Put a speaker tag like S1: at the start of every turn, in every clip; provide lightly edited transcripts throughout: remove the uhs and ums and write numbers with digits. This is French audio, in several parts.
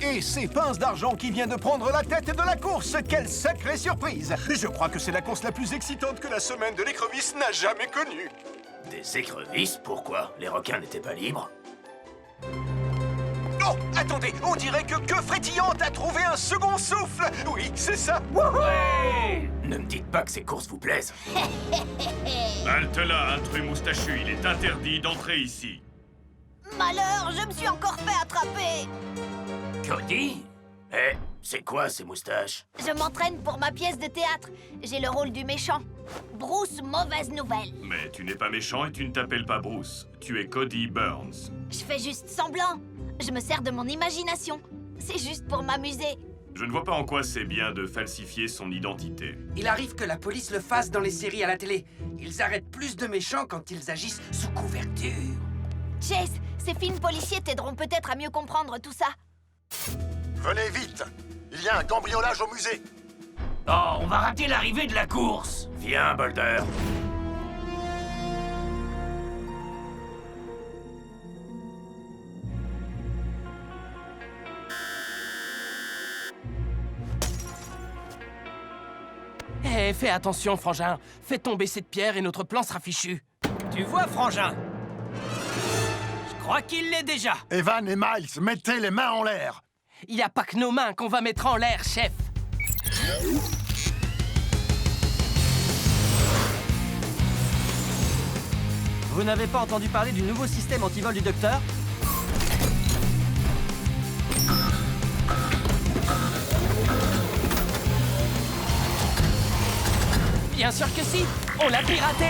S1: Et c'est Pince d'Argent qui vient de prendre la tête de la course. Quelle sacrée surprise! Je crois que c'est la course la plus excitante que la semaine de l'écrevisse n'a jamais connue.
S2: Des écrevisses? Pourquoi? Les requins n'étaient pas libres?
S1: Oh, attendez, on dirait que Frétillante a trouvé un second souffle. Oui, c'est ça.
S2: Ouais! Ne me dites pas que ces courses vous plaisent.
S3: Halte là, intrus moustachu, il est interdit d'entrer ici.
S4: Malheur, je me suis encore fait attraper.
S2: Cody? Eh, c'est quoi ces moustaches?
S4: Je m'entraîne pour ma pièce de théâtre. J'ai le rôle du méchant. Bruce, mauvaise nouvelle.
S3: Mais tu n'es pas méchant et tu ne t'appelles pas Bruce. Tu es Cody Burns.
S4: Je fais juste semblant. Je me sers de mon imagination. C'est juste pour m'amuser.
S3: Je ne vois pas en quoi c'est bien de falsifier son identité.
S5: Il arrive que la police le fasse dans les séries à la télé. Ils arrêtent plus de méchants quand ils agissent sous couverture.
S4: Chase, ces films policiers t'aideront peut-être à mieux comprendre tout ça.
S6: Venez vite! Il y a un cambriolage au musée!
S2: Oh, on va rater l'arrivée de la course! Viens, Boulder.
S7: Eh, fais attention, Frangin. Fais tomber cette pierre et notre plan sera fichu.
S8: Tu vois, Frangin? Je crois qu'il l'est déjà.
S6: Evan et Miles, mettez les mains en l'air!
S7: Il n'y a pas que nos mains qu'on va mettre en l'air, chef.
S8: Vous n'avez pas entendu parler du nouveau système antivol du docteur?
S7: Bien sûr que si. On l'a piraté.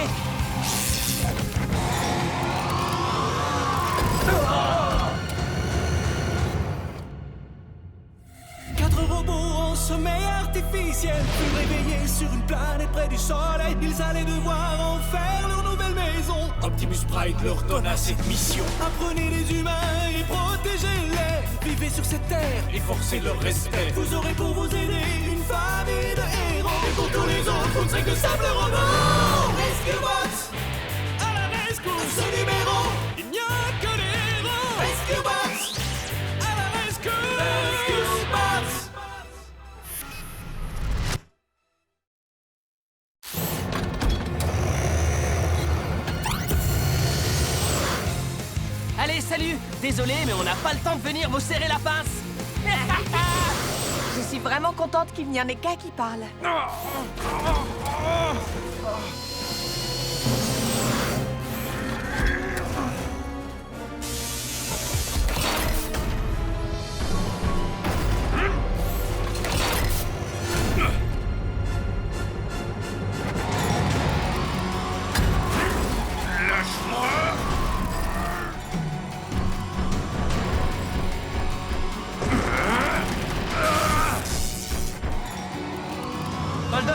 S9: Quatre robots en sommeil artificiel furent réveillés sur une planète près du soleil. Ils allaient devoir en faire leur nouvelle maison. Optimus Prime leur donna cette mission. Apprenez les humains et protégez-les. Vivez sur cette terre et forcez leur respect. Vous aurez pour vous aider une famille de héros. Et pour tous les autres, vous ne serez que simples robots. Rescue Bots à la rescousse. À ce numéro, il n'y a que des héros. Rescue Bots à la rescousse. Rescue Bots.
S7: Allez, salut. Désolé, mais on n'a pas le temps de venir vous serrer la pince.
S10: Je suis vraiment contente qu'il n'y en ait qu'un qui parle.
S7: Boulder,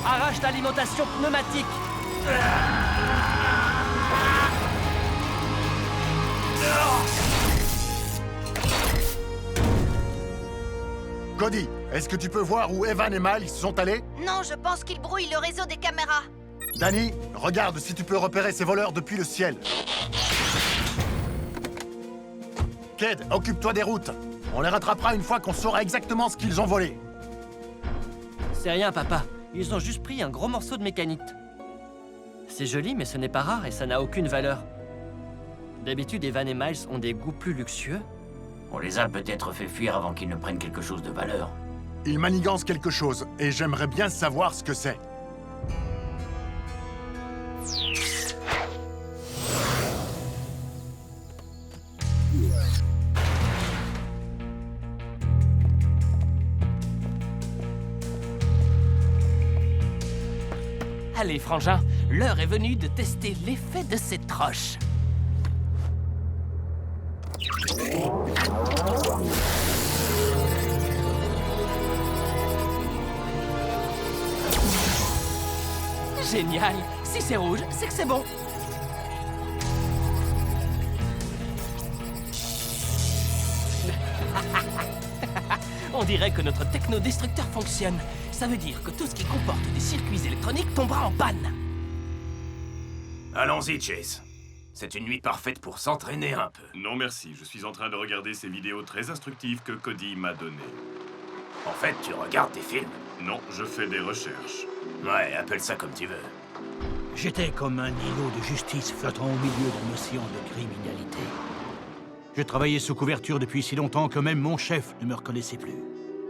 S7: arrache l'alimentation pneumatique.
S6: Cody, est-ce que tu peux voir où Evan et Miles sont allés?
S4: Non, je pense qu'il brouille le réseau des caméras.
S6: Danny, regarde si tu peux repérer ces voleurs depuis le ciel. Ked, occupe-toi des routes. On les rattrapera une fois qu'on saura exactement ce qu'ils ont volé.
S8: C'est rien, papa. Ils ont juste pris un gros morceau de mécanique. C'est joli, mais ce n'est pas rare et ça n'a aucune valeur. D'habitude, Evan et Miles ont des goûts plus luxueux.
S2: On les a peut-être fait fuir avant qu'ils ne prennent quelque chose de valeur.
S6: Ils manigancent quelque chose, et j'aimerais bien savoir ce que c'est.
S7: Allez, Frangin, l'heure est venue de tester l'effet de cette roche. Génial! Si c'est rouge, c'est que c'est bon. On dirait que notre technodestructeur fonctionne. Ça veut dire que tout ce qui comporte des circuits électroniques tombera en panne.
S2: Allons-y, Chase. C'est une nuit parfaite pour s'entraîner un peu.
S3: Non merci, je suis en train de regarder ces vidéos très instructives que Cody m'a données.
S2: En fait, tu regardes tes films?
S3: Non, je fais des recherches.
S2: Ouais, appelle ça comme tu veux.
S11: J'étais comme un îlot de justice flottant au milieu d'un océan de criminalité. Je travaillais sous couverture depuis si longtemps que même mon chef ne me reconnaissait plus.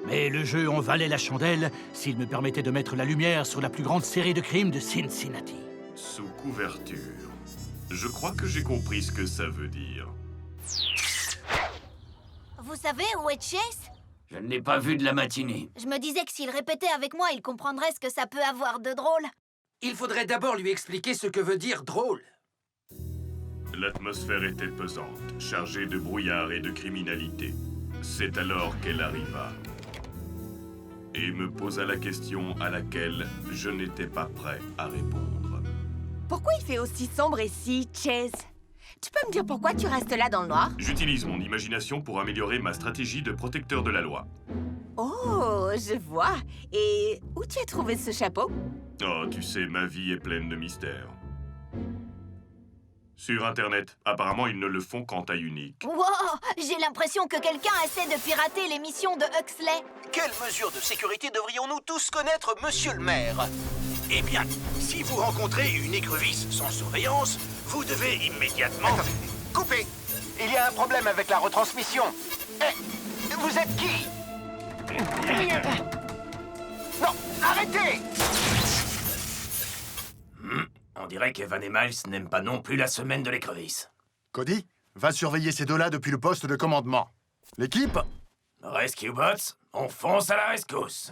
S11: Mais le jeu en valait la chandelle s'il me permettait de mettre la lumière sur la plus grande série de crimes de Cincinnati.
S3: Sous couverture. Je crois que j'ai compris ce que ça veut dire.
S4: Vous savez où est Chase?
S2: Je ne l'ai pas vu de la matinée.
S4: Je me disais que s'il répétait avec moi, il comprendrait ce que ça peut avoir de drôle.
S5: Il faudrait d'abord lui expliquer ce que veut dire drôle.
S3: L'atmosphère était pesante, chargée de brouillard et de criminalité. C'est alors qu'elle arriva. Et me posa la question à laquelle je n'étais pas prêt à répondre.
S10: Pourquoi il fait aussi sombre ici, Chase? Tu peux me dire pourquoi tu restes là dans le noir?
S3: J'utilise mon imagination pour améliorer ma stratégie de protecteur de la loi.
S10: Oh, je vois. Et où tu as trouvé ce chapeau?
S3: Oh, tu sais, ma vie est pleine de mystères. Sur Internet, apparemment, ils ne le font qu'en taille unique.
S4: Wow! J'ai l'impression que quelqu'un essaie de pirater l'émission de Huxley.
S1: Quelles mesures de sécurité devrions-nous tous connaître, monsieur le maire? Eh bien, si vous rencontrez une écrevisse sans surveillance, vous devez immédiatement... Attendez, coupez! Il y a un problème avec la retransmission. Eh, vous êtes qui? Non, arrêtez!
S2: On dirait qu'Evan et Miles n'aiment pas non plus la semaine de l'écrevisse.
S6: Cody, va surveiller ces deux-là depuis le poste de commandement. L'équipe?
S2: Rescue Bots, on fonce à la rescousse.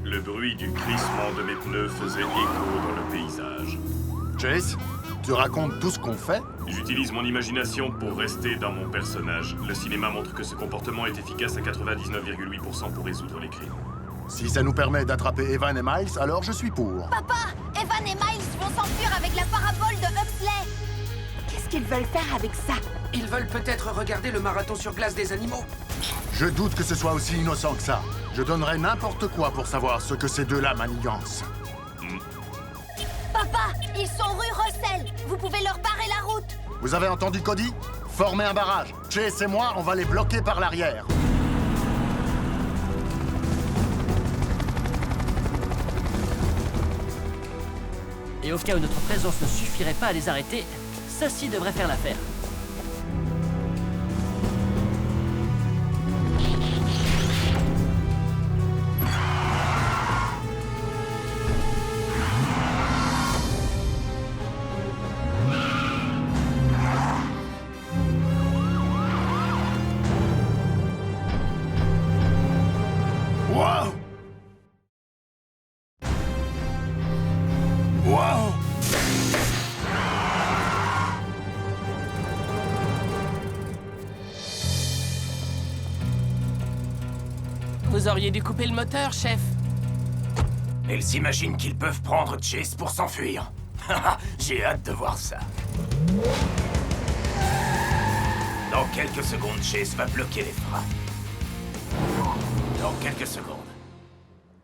S3: Le bruit du crissement de mes pneus faisait écho dans le paysage.
S6: Chase, tu racontes tout ce qu'on fait?
S3: J'utilise mon imagination pour rester dans mon personnage. Le cinéma montre que ce comportement est efficace à 99,8% pour résoudre les crimes.
S6: Si ça nous permet d'attraper Evan et Miles, alors je suis pour.
S4: Papa, Evan et Miles vont s'enfuir avec la parabole de Huxley.
S10: Qu'est-ce qu'ils veulent faire avec ça?
S5: Ils veulent peut-être regarder le marathon sur glace des animaux.
S6: Je doute que ce soit aussi innocent que ça. Je donnerais n'importe quoi pour savoir ce que ces deux-là manigancent.
S4: Papa, ils sont rue Russell. Vous pouvez leur barrer la route.
S6: Vous avez entendu Cody? Formez un barrage. Chase et moi, on va les bloquer par l'arrière.
S8: Et au cas où notre présence ne suffirait pas à les arrêter, ceci devrait faire l'affaire.
S6: Wow! Wow!
S7: Vous auriez dû couper le moteur, chef.
S2: Ils s'imaginent qu'ils peuvent prendre Chase pour s'enfuir. J'ai hâte de voir ça. Dans quelques secondes, Chase va bloquer les freins. Dans quelques secondes.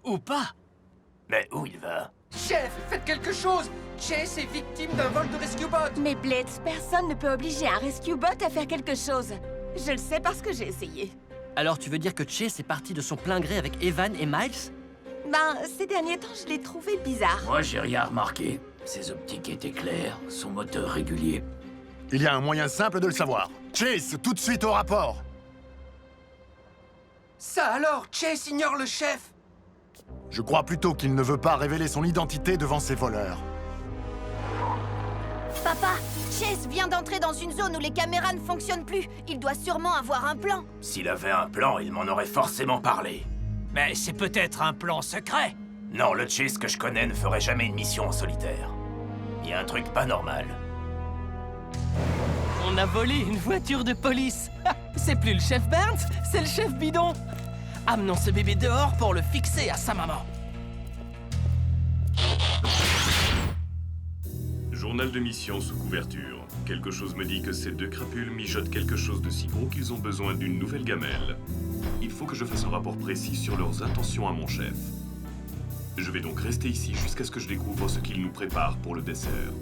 S7: Ou pas.
S2: Mais où il va?
S5: Chef, faites quelque chose! Chase est victime d'un vol de Rescue Bot!
S10: Mais Blitz, personne ne peut obliger un Rescue Bot à faire quelque chose. Je le sais parce que j'ai essayé.
S8: Alors tu veux dire que Chase est parti de son plein gré avec Evan et Miles?
S10: Ben, ces derniers temps, je l'ai trouvé bizarre.
S2: Moi, j'ai rien remarqué. Ses optiques étaient claires, son moteur régulier.
S6: Il y a un moyen simple de le savoir. Chase, tout de suite au rapport!
S5: Ça alors, Chase ignore le chef!
S6: Je crois plutôt qu'il ne veut pas révéler son identité devant ses voleurs.
S4: Papa, Chase vient d'entrer dans une zone où les caméras ne fonctionnent plus. Il doit sûrement avoir un plan.
S2: S'il avait un plan, il m'en aurait forcément parlé.
S7: Mais c'est peut-être un plan secret.
S2: Non, le Chase que je connais ne ferait jamais une mission en solitaire. Il y a un truc pas normal.
S7: On a volé une voiture de police. C'est plus le chef Burns, c'est le chef Bidon. Amenons ce bébé dehors pour le fixer à sa maman.
S3: Journal de mission sous couverture. Quelque chose me dit que ces deux crapules mijotent quelque chose de si gros qu'ils ont besoin d'une nouvelle gamelle. Il faut que je fasse un rapport précis sur leurs intentions à mon chef. Je vais donc rester ici jusqu'à ce que je découvre ce qu'ils nous préparent pour le dessert.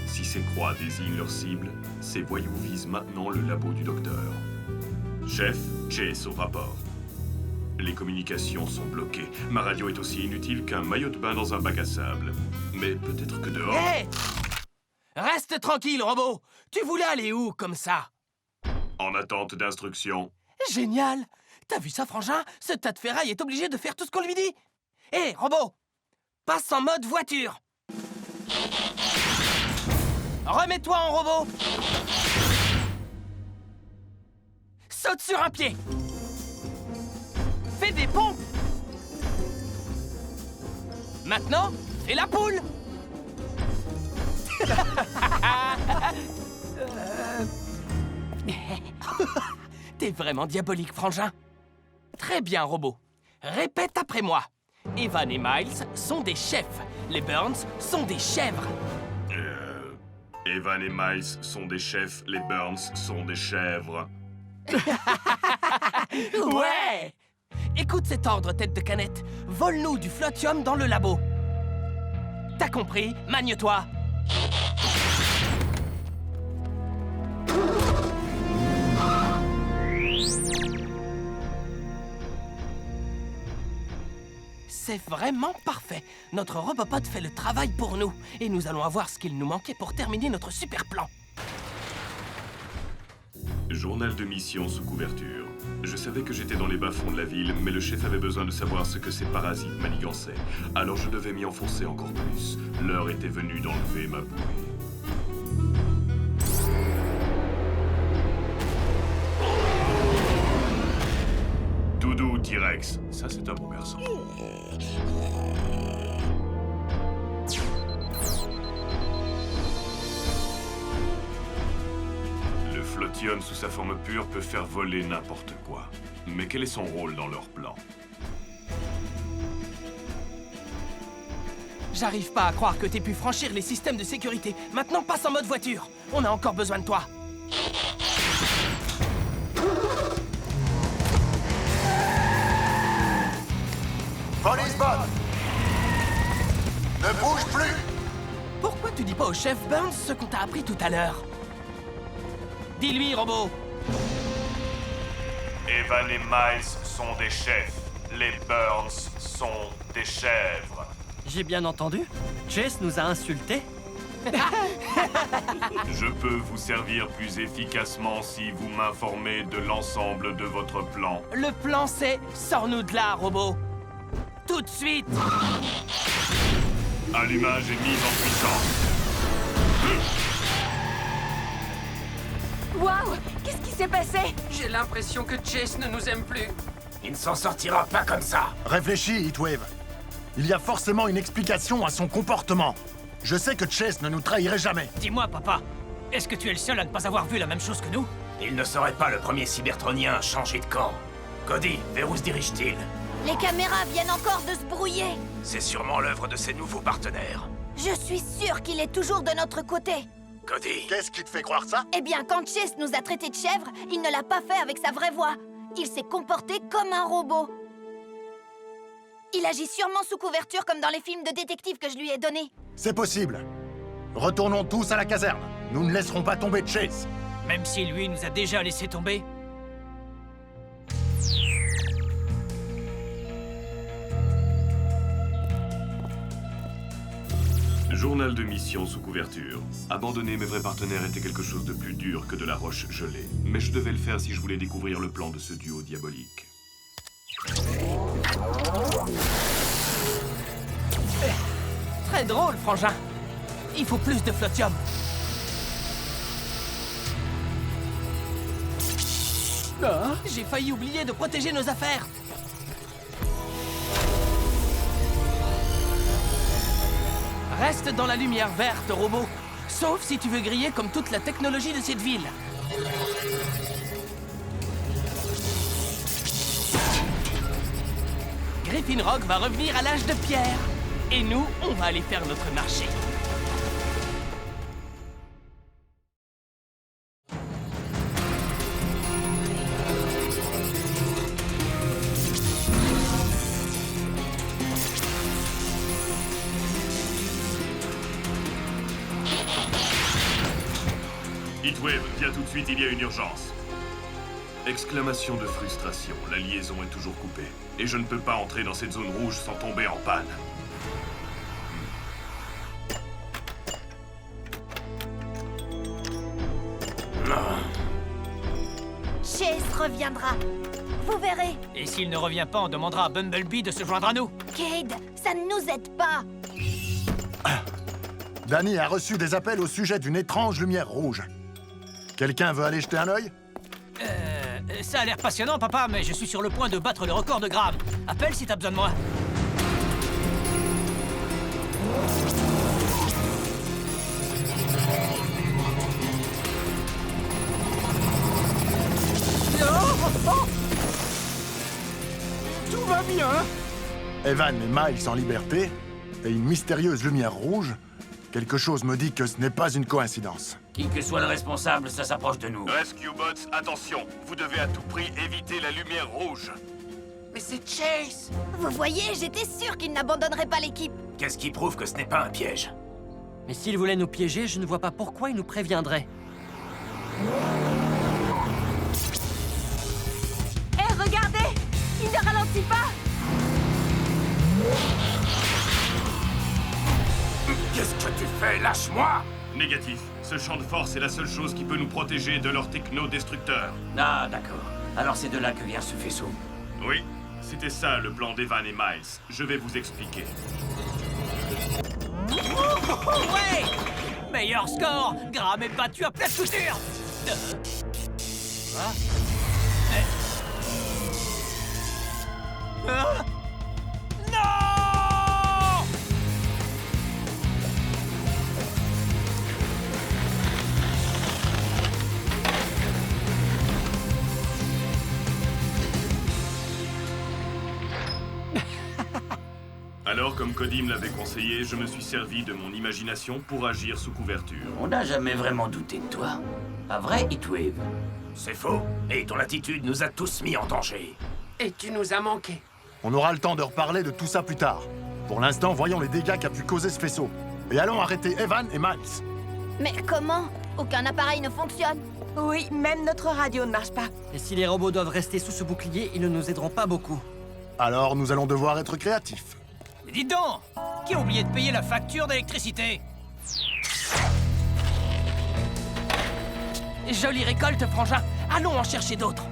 S3: Si ces croix désignent leur cible, ces voyous visent maintenant le labo du docteur. Chef, Chase au rapport. Les communications sont bloquées. Ma radio est aussi inutile qu'un maillot de bain dans un bac à sable. Mais peut-être que dehors...
S7: Hé! Reste tranquille, robot! Tu voulais aller où, comme ça?
S3: En attente d'instructions.
S7: Génial! T'as vu ça, frangin? Ce tas de ferraille est obligé de faire tout ce qu'on lui dit! Hé, robot! Passe en mode voiture! Remets-toi en robot! Saute sur un pied! Fais des pompes! Maintenant, fais la poule! T'es vraiment diabolique, frangin. Très bien, robot. Répète après moi. Evan et Miles sont des chefs. Les Burns sont des chèvres.
S3: Evan et Miles sont des chefs, les Burns sont des chèvres.
S7: Ouais! Écoute cet ordre, tête de canette. Vole-nous du flotium dans le labo. T'as compris? Magne-toi! C'est vraiment parfait. Notre Robopod fait le travail pour nous. Et nous allons avoir ce qu'il nous manquait pour terminer notre super plan.
S3: Journal de mission sous couverture. Je savais que j'étais dans les bas-fonds de la ville, mais le chef avait besoin de savoir ce que ces parasites manigançaient. Alors je devais m'y enfoncer encore plus. L'heure était venue d'enlever ma bouée. Tout doux, T-Rex. Ça, c'est un bon garçon. Le flotium sous sa forme pure peut faire voler n'importe quoi. Mais quel est son rôle dans leur plan?
S7: J'arrive pas à croire que t'aies pu franchir les systèmes de sécurité. Maintenant, passe en mode voiture. On a encore besoin de toi.
S6: Police Bot! Ne bouge plus!
S7: Pourquoi tu dis pas au chef Burns ce qu'on t'a appris tout à l'heure? Dis-lui, robot.
S3: Evan et Miles sont des chefs. Les Burns sont des chèvres.
S8: J'ai bien entendu? Chase nous a insultés?
S3: Je peux vous servir plus efficacement si vous m'informez de l'ensemble de votre plan.
S7: Le plan, c'est sors-nous de là, robot. Tout de suite.
S3: Allumage est mise en puissance.
S10: Waouh! Qu'est-ce qui s'est passé?
S5: J'ai l'impression que Chase ne nous aime plus.
S2: Il ne s'en sortira pas comme ça.
S6: Réfléchis, Heatwave. Il y a forcément une explication à son comportement. Je sais que Chase ne nous trahirait jamais.
S12: Dis-moi, papa, est-ce que tu es le seul à ne pas avoir vu la même chose que nous?
S2: Il ne serait pas le premier cybertronien à changer de camp. Cody, vers où se dirige-t-il?
S4: Les caméras viennent encore de se brouiller.
S2: C'est sûrement l'œuvre de ses nouveaux partenaires.
S4: Je suis sûre qu'il est toujours de notre côté.
S2: Cody.
S6: Qu'est-ce qui te fait croire ça?
S4: Eh bien, quand Chase nous a traités de chèvres, il ne l'a pas fait avec sa vraie voix. Il s'est comporté comme un robot. Il agit sûrement sous couverture comme dans les films de détectives que je lui ai donnés.
S6: C'est possible. Retournons tous à la caserne. Nous ne laisserons pas tomber Chase.
S12: Même si lui nous a déjà laissé tomber?
S3: Journal de mission sous couverture. Abandonner mes vrais partenaires était quelque chose de plus dur que de la roche gelée. Mais je devais le faire si je voulais découvrir le plan de ce duo diabolique.
S7: Très drôle, frangin. Il faut plus de flotium. Oh, j'ai failli oublier de protéger nos affaires. Reste dans la lumière verte, robot. Sauf si tu veux griller comme toute la technologie de cette ville. Griffin Rock va revenir à l'âge de pierre. Et nous, on va aller faire notre marché.
S3: Heatwave, viens tout de suite, il y a une urgence. Exclamation de frustration, la liaison est toujours coupée. Et je ne peux pas entrer dans cette zone rouge sans tomber en panne.
S4: Chase reviendra. Vous verrez.
S12: Et s'il ne revient pas, on demandera à Bumblebee de se joindre à nous.
S4: Cade, ça ne nous aide pas.
S6: Danny a reçu des appels au sujet d'une étrange lumière rouge. Quelqu'un veut aller jeter un œil?
S12: Ça a l'air passionnant, papa, mais je suis sur le point de battre le record de Graham. Appelle si t'as besoin de moi.
S6: Tout va bien. Evan et Miles en liberté, et une mystérieuse lumière rouge. Quelque chose me dit que ce n'est pas une coïncidence.
S2: Qui que soit le responsable, ça s'approche de nous.
S3: Rescue Bots, attention, vous devez à tout prix éviter la lumière rouge.
S5: Mais c'est Chase!
S4: Vous voyez, j'étais sûre qu'il n'abandonnerait pas l'équipe.
S2: Qu'est-ce qui prouve que ce n'est pas un piège?
S8: Mais s'il voulait nous piéger, je ne vois pas pourquoi il nous préviendrait.
S10: Hé, regardez! Il ne ralentit pas!
S2: Qu'est-ce que tu fais? Lâche-moi!
S3: Négatif. Ce champ de force est la seule chose qui peut nous protéger de leurs techno-destructeurs.
S2: Ah, d'accord. Alors c'est de là que vient ce faisceau.
S3: Oui, c'était ça le plan d'Evan et Miles. Je vais vous expliquer.
S12: Ouais! Meilleur score! Graham est battu à pleine couture! Non!
S3: Alors, comme Cody me l'avait conseillé, je me suis servi de mon imagination pour agir sous couverture.
S2: On n'a jamais vraiment douté de toi. Pas vrai, Heatwave? C'est faux. Et ton attitude nous a tous mis en danger.
S5: Et tu nous as manqué.
S6: On aura le temps de reparler de tout ça plus tard. Pour l'instant, voyons les dégâts qu'a pu causer ce faisceau. Et allons arrêter Evan et Miles.
S4: Mais comment? Aucun appareil ne fonctionne.
S10: Oui, même notre radio ne marche pas.
S8: Et si les robots doivent rester sous ce bouclier, ils ne nous aideront pas beaucoup.
S6: Alors, nous allons devoir être créatifs.
S12: Mais dites donc! Qui a oublié de payer la facture d'électricité?
S7: Jolie récolte, frangin. Allons en chercher d'autres.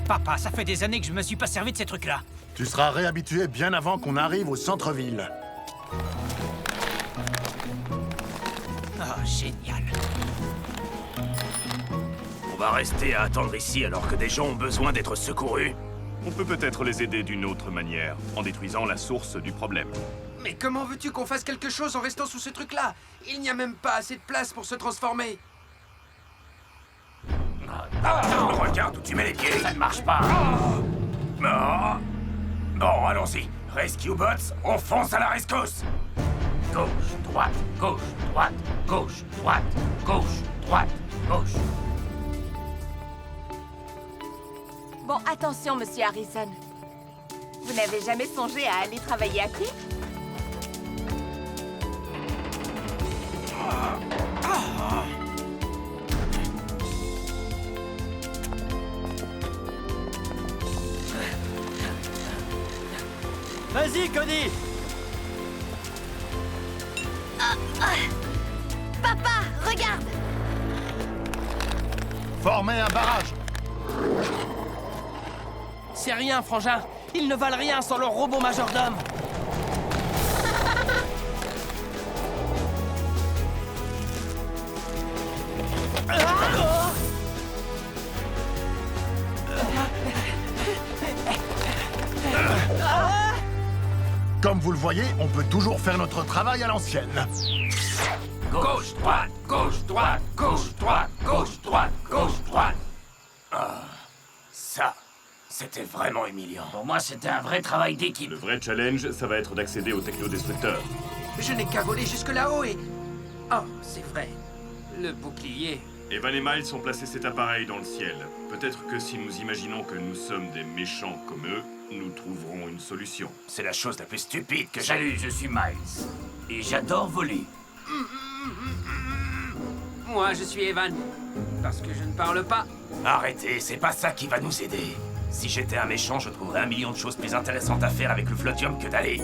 S12: Papa, ça fait des années que je me suis pas servi de ces trucs-là.
S6: Tu seras réhabitué bien avant qu'on arrive au centre-ville.
S12: Oh, génial.
S2: On va rester à attendre ici alors que des gens ont besoin d'être secourus.
S3: On peut peut-être les aider d'une autre manière, en détruisant la source du problème.
S5: Mais comment veux-tu qu'on fasse quelque chose en restant sous ce truc-là? Il n'y a même pas assez de place pour se transformer.
S2: Regarde où tu mets les pieds, ça ne marche pas. Bon, allons-y. Rescue Bots, on fonce à la rescousse. Gauche, droite, gauche, droite, gauche, droite, gauche, droite, gauche.
S10: Bon, attention, monsieur Harrison. Vous n'avez jamais songé à aller travailler à pied?
S8: Vas-y, Cody!
S4: Papa, regarde!
S6: Formez un barrage.
S7: C'est rien, frangin. Ils ne valent rien sans leur robot majordome.
S6: Comme vous le voyez, on peut toujours faire notre travail à l'ancienne.
S2: Gauche, droite, gauche, droite, gauche, droite, gauche, droite, gauche, droite. Ah, ça, c'était vraiment humiliant. Pour moi, c'était un vrai travail d'équipe.
S3: Le vrai challenge, ça va être d'accéder au technodestructeur.
S5: Je n'ai qu'à voler jusque là-haut et... Oh, c'est vrai. Le bouclier...
S3: Evan et Miles ont placé cet appareil dans le ciel. Peut-être que si nous imaginons que nous sommes des méchants comme eux, nous trouverons une solution.
S2: C'est la chose la plus stupide que j'ai lue. Salut, je suis Miles. Et j'adore voler.
S5: moi, je suis Evan. Parce que je ne parle pas.
S2: Arrêtez, c'est pas ça qui va nous aider. Si j'étais un méchant, je trouverais 1 million de choses plus intéressantes à faire avec le flotium que d'aller...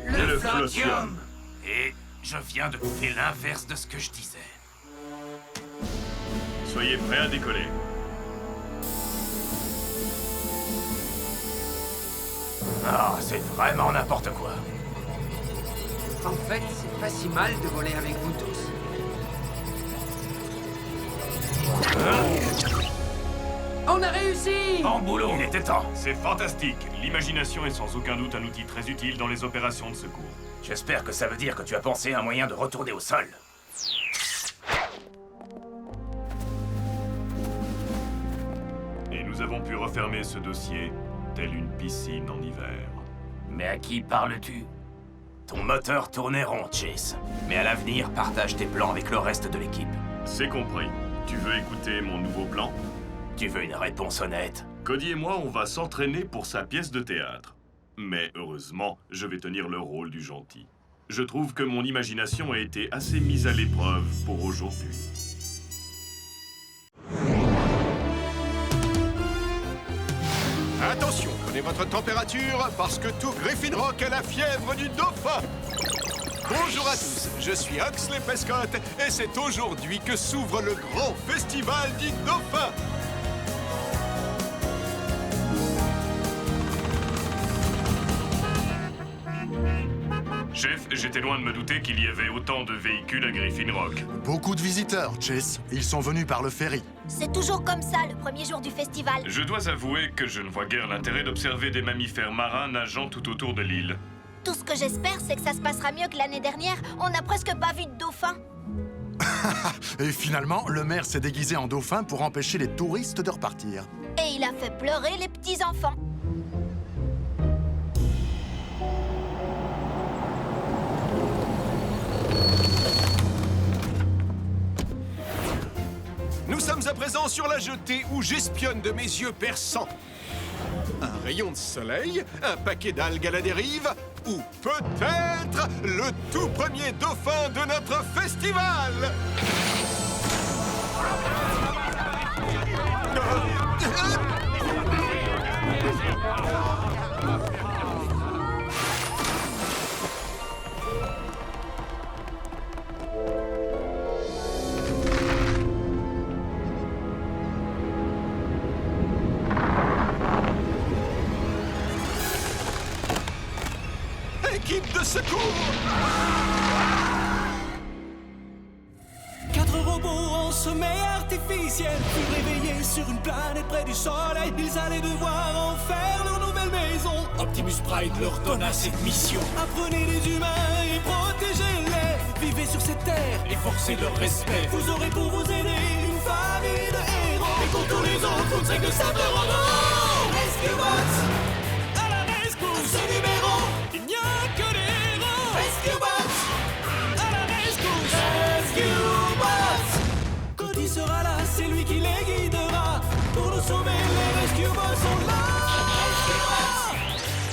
S3: Le flotium.
S2: Et je viens de faire l'inverse de ce que je disais.
S3: Soyez prêts à décoller.
S2: Ah, c'est vraiment n'importe quoi.
S5: En fait, c'est pas si mal de voler avec vous tous. On a réussi!
S2: Bon boulot, il était temps.
S3: C'est fantastique. L'imagination est sans aucun doute un outil très utile dans les opérations de secours.
S2: J'espère que ça veut dire que tu as pensé à un moyen de retourner au sol.
S3: Et nous avons pu refermer ce dossier, tel une piscine en hiver.
S2: Mais à qui parles-tu? Ton moteur tournait rond, Chase. Mais à l'avenir, partage tes plans avec le reste de l'équipe.
S3: C'est compris. Tu veux écouter mon nouveau plan?
S2: Tu veux une réponse honnête?
S3: Cody et moi, on va s'entraîner pour sa pièce de théâtre. Mais heureusement, je vais tenir le rôle du gentil. Je trouve que mon imagination a été assez mise à l'épreuve pour aujourd'hui.
S13: Attention, prenez votre température, parce que tout Griffin Rock a la fièvre du dauphin. Bonjour à tous, je suis Huxley Prescott, et c'est aujourd'hui que s'ouvre le grand festival du dauphin.
S3: Chef, j'étais loin de me douter qu'il y avait autant de véhicules à Griffin Rock.
S6: Beaucoup de visiteurs, Chase. Ils sont venus par le ferry.
S4: C'est toujours comme ça, le premier jour du festival.
S3: Je dois avouer que je ne vois guère l'intérêt d'observer des mammifères marins nageant tout autour de l'île.
S4: Tout ce que j'espère, c'est que ça se passera mieux que l'année dernière. On n'a presque pas vu de dauphin.
S6: Et finalement, le maire s'est déguisé en dauphin pour empêcher les touristes de repartir.
S4: Et il a fait pleurer les petits-enfants.
S13: Nous sommes à présent sur la jetée où j'espionne de mes yeux perçants. Un rayon de soleil, un paquet d'algues à la dérive, ou peut-être le tout premier dauphin de notre festival. Équipe de secours!
S9: 4 robots en sommeil artificiel furent réveillés sur une planète près du soleil. Ils allaient devoir en faire leur nouvelle maison. Optimus Prime leur donna cette mission. Apprenez les humains et protégez-les. Vivez sur cette terre et forcez leur respect. Vous aurez pour vous aider une famille de héros. Et pour tous les autres, vous ne serez que simples robots. Rescue Bots! À la rescousse! Ce numéro! Il n'y a que des héros. Rescue Bots! À la rescousse! Rescue Bots! Cody sera là, c'est lui qui les guidera. Pour nous sauver, les Rescue Bots sont là. Rescue Bots!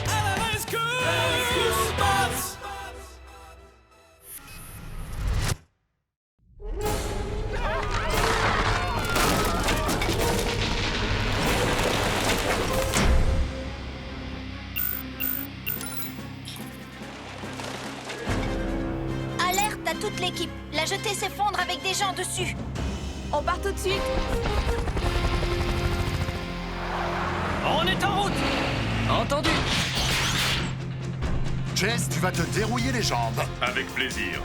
S9: À la rescousse! Rescue Bots!
S4: Alerte à toute l'équipe. La jetée s'effondre avec des gens dessus.
S10: On part tout de suite.
S7: On est en route! Entendu!
S6: Chase, tu vas te dérouiller les jambes.
S3: Avec plaisir.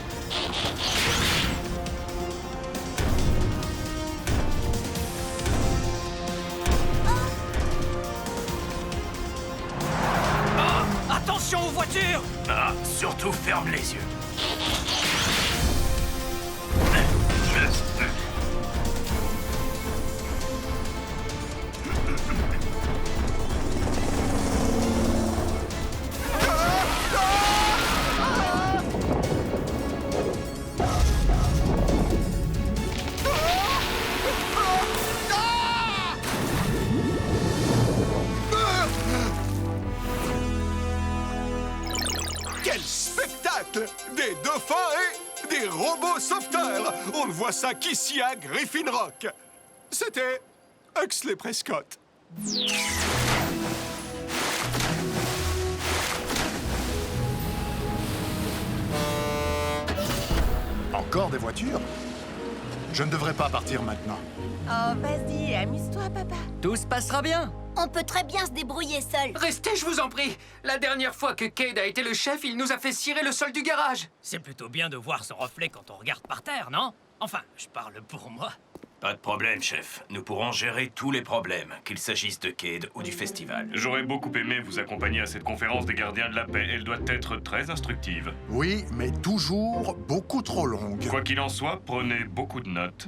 S7: Attention aux voitures!
S2: Ah, surtout ferme les yeux.
S13: Quel spectacle! Des dauphins et des des robots sauveteurs. On ne voit ça qu'ici à Griffin Rock. C'était Huxley Prescott.
S6: Encore des voitures? Je ne devrais pas partir maintenant.
S10: Oh, vas-y, amuse-toi, papa.
S8: Tout se passera bien.
S4: On peut très bien se débrouiller seul.
S7: Restez, je vous en prie. La dernière fois que Cade a été le chef, il nous a fait cirer le sol du garage.
S12: C'est plutôt bien de voir son reflet quand on regarde par terre, non? Enfin, je parle pour moi.
S2: Pas de problème, chef. Nous pourrons gérer tous les problèmes, qu'il s'agisse de Cade ou du festival.
S3: J'aurais beaucoup aimé vous accompagner à cette conférence des gardiens de la paix. Elle doit être très instructive.
S6: Oui, mais toujours beaucoup trop longue.
S3: Quoi qu'il en soit, prenez beaucoup de notes.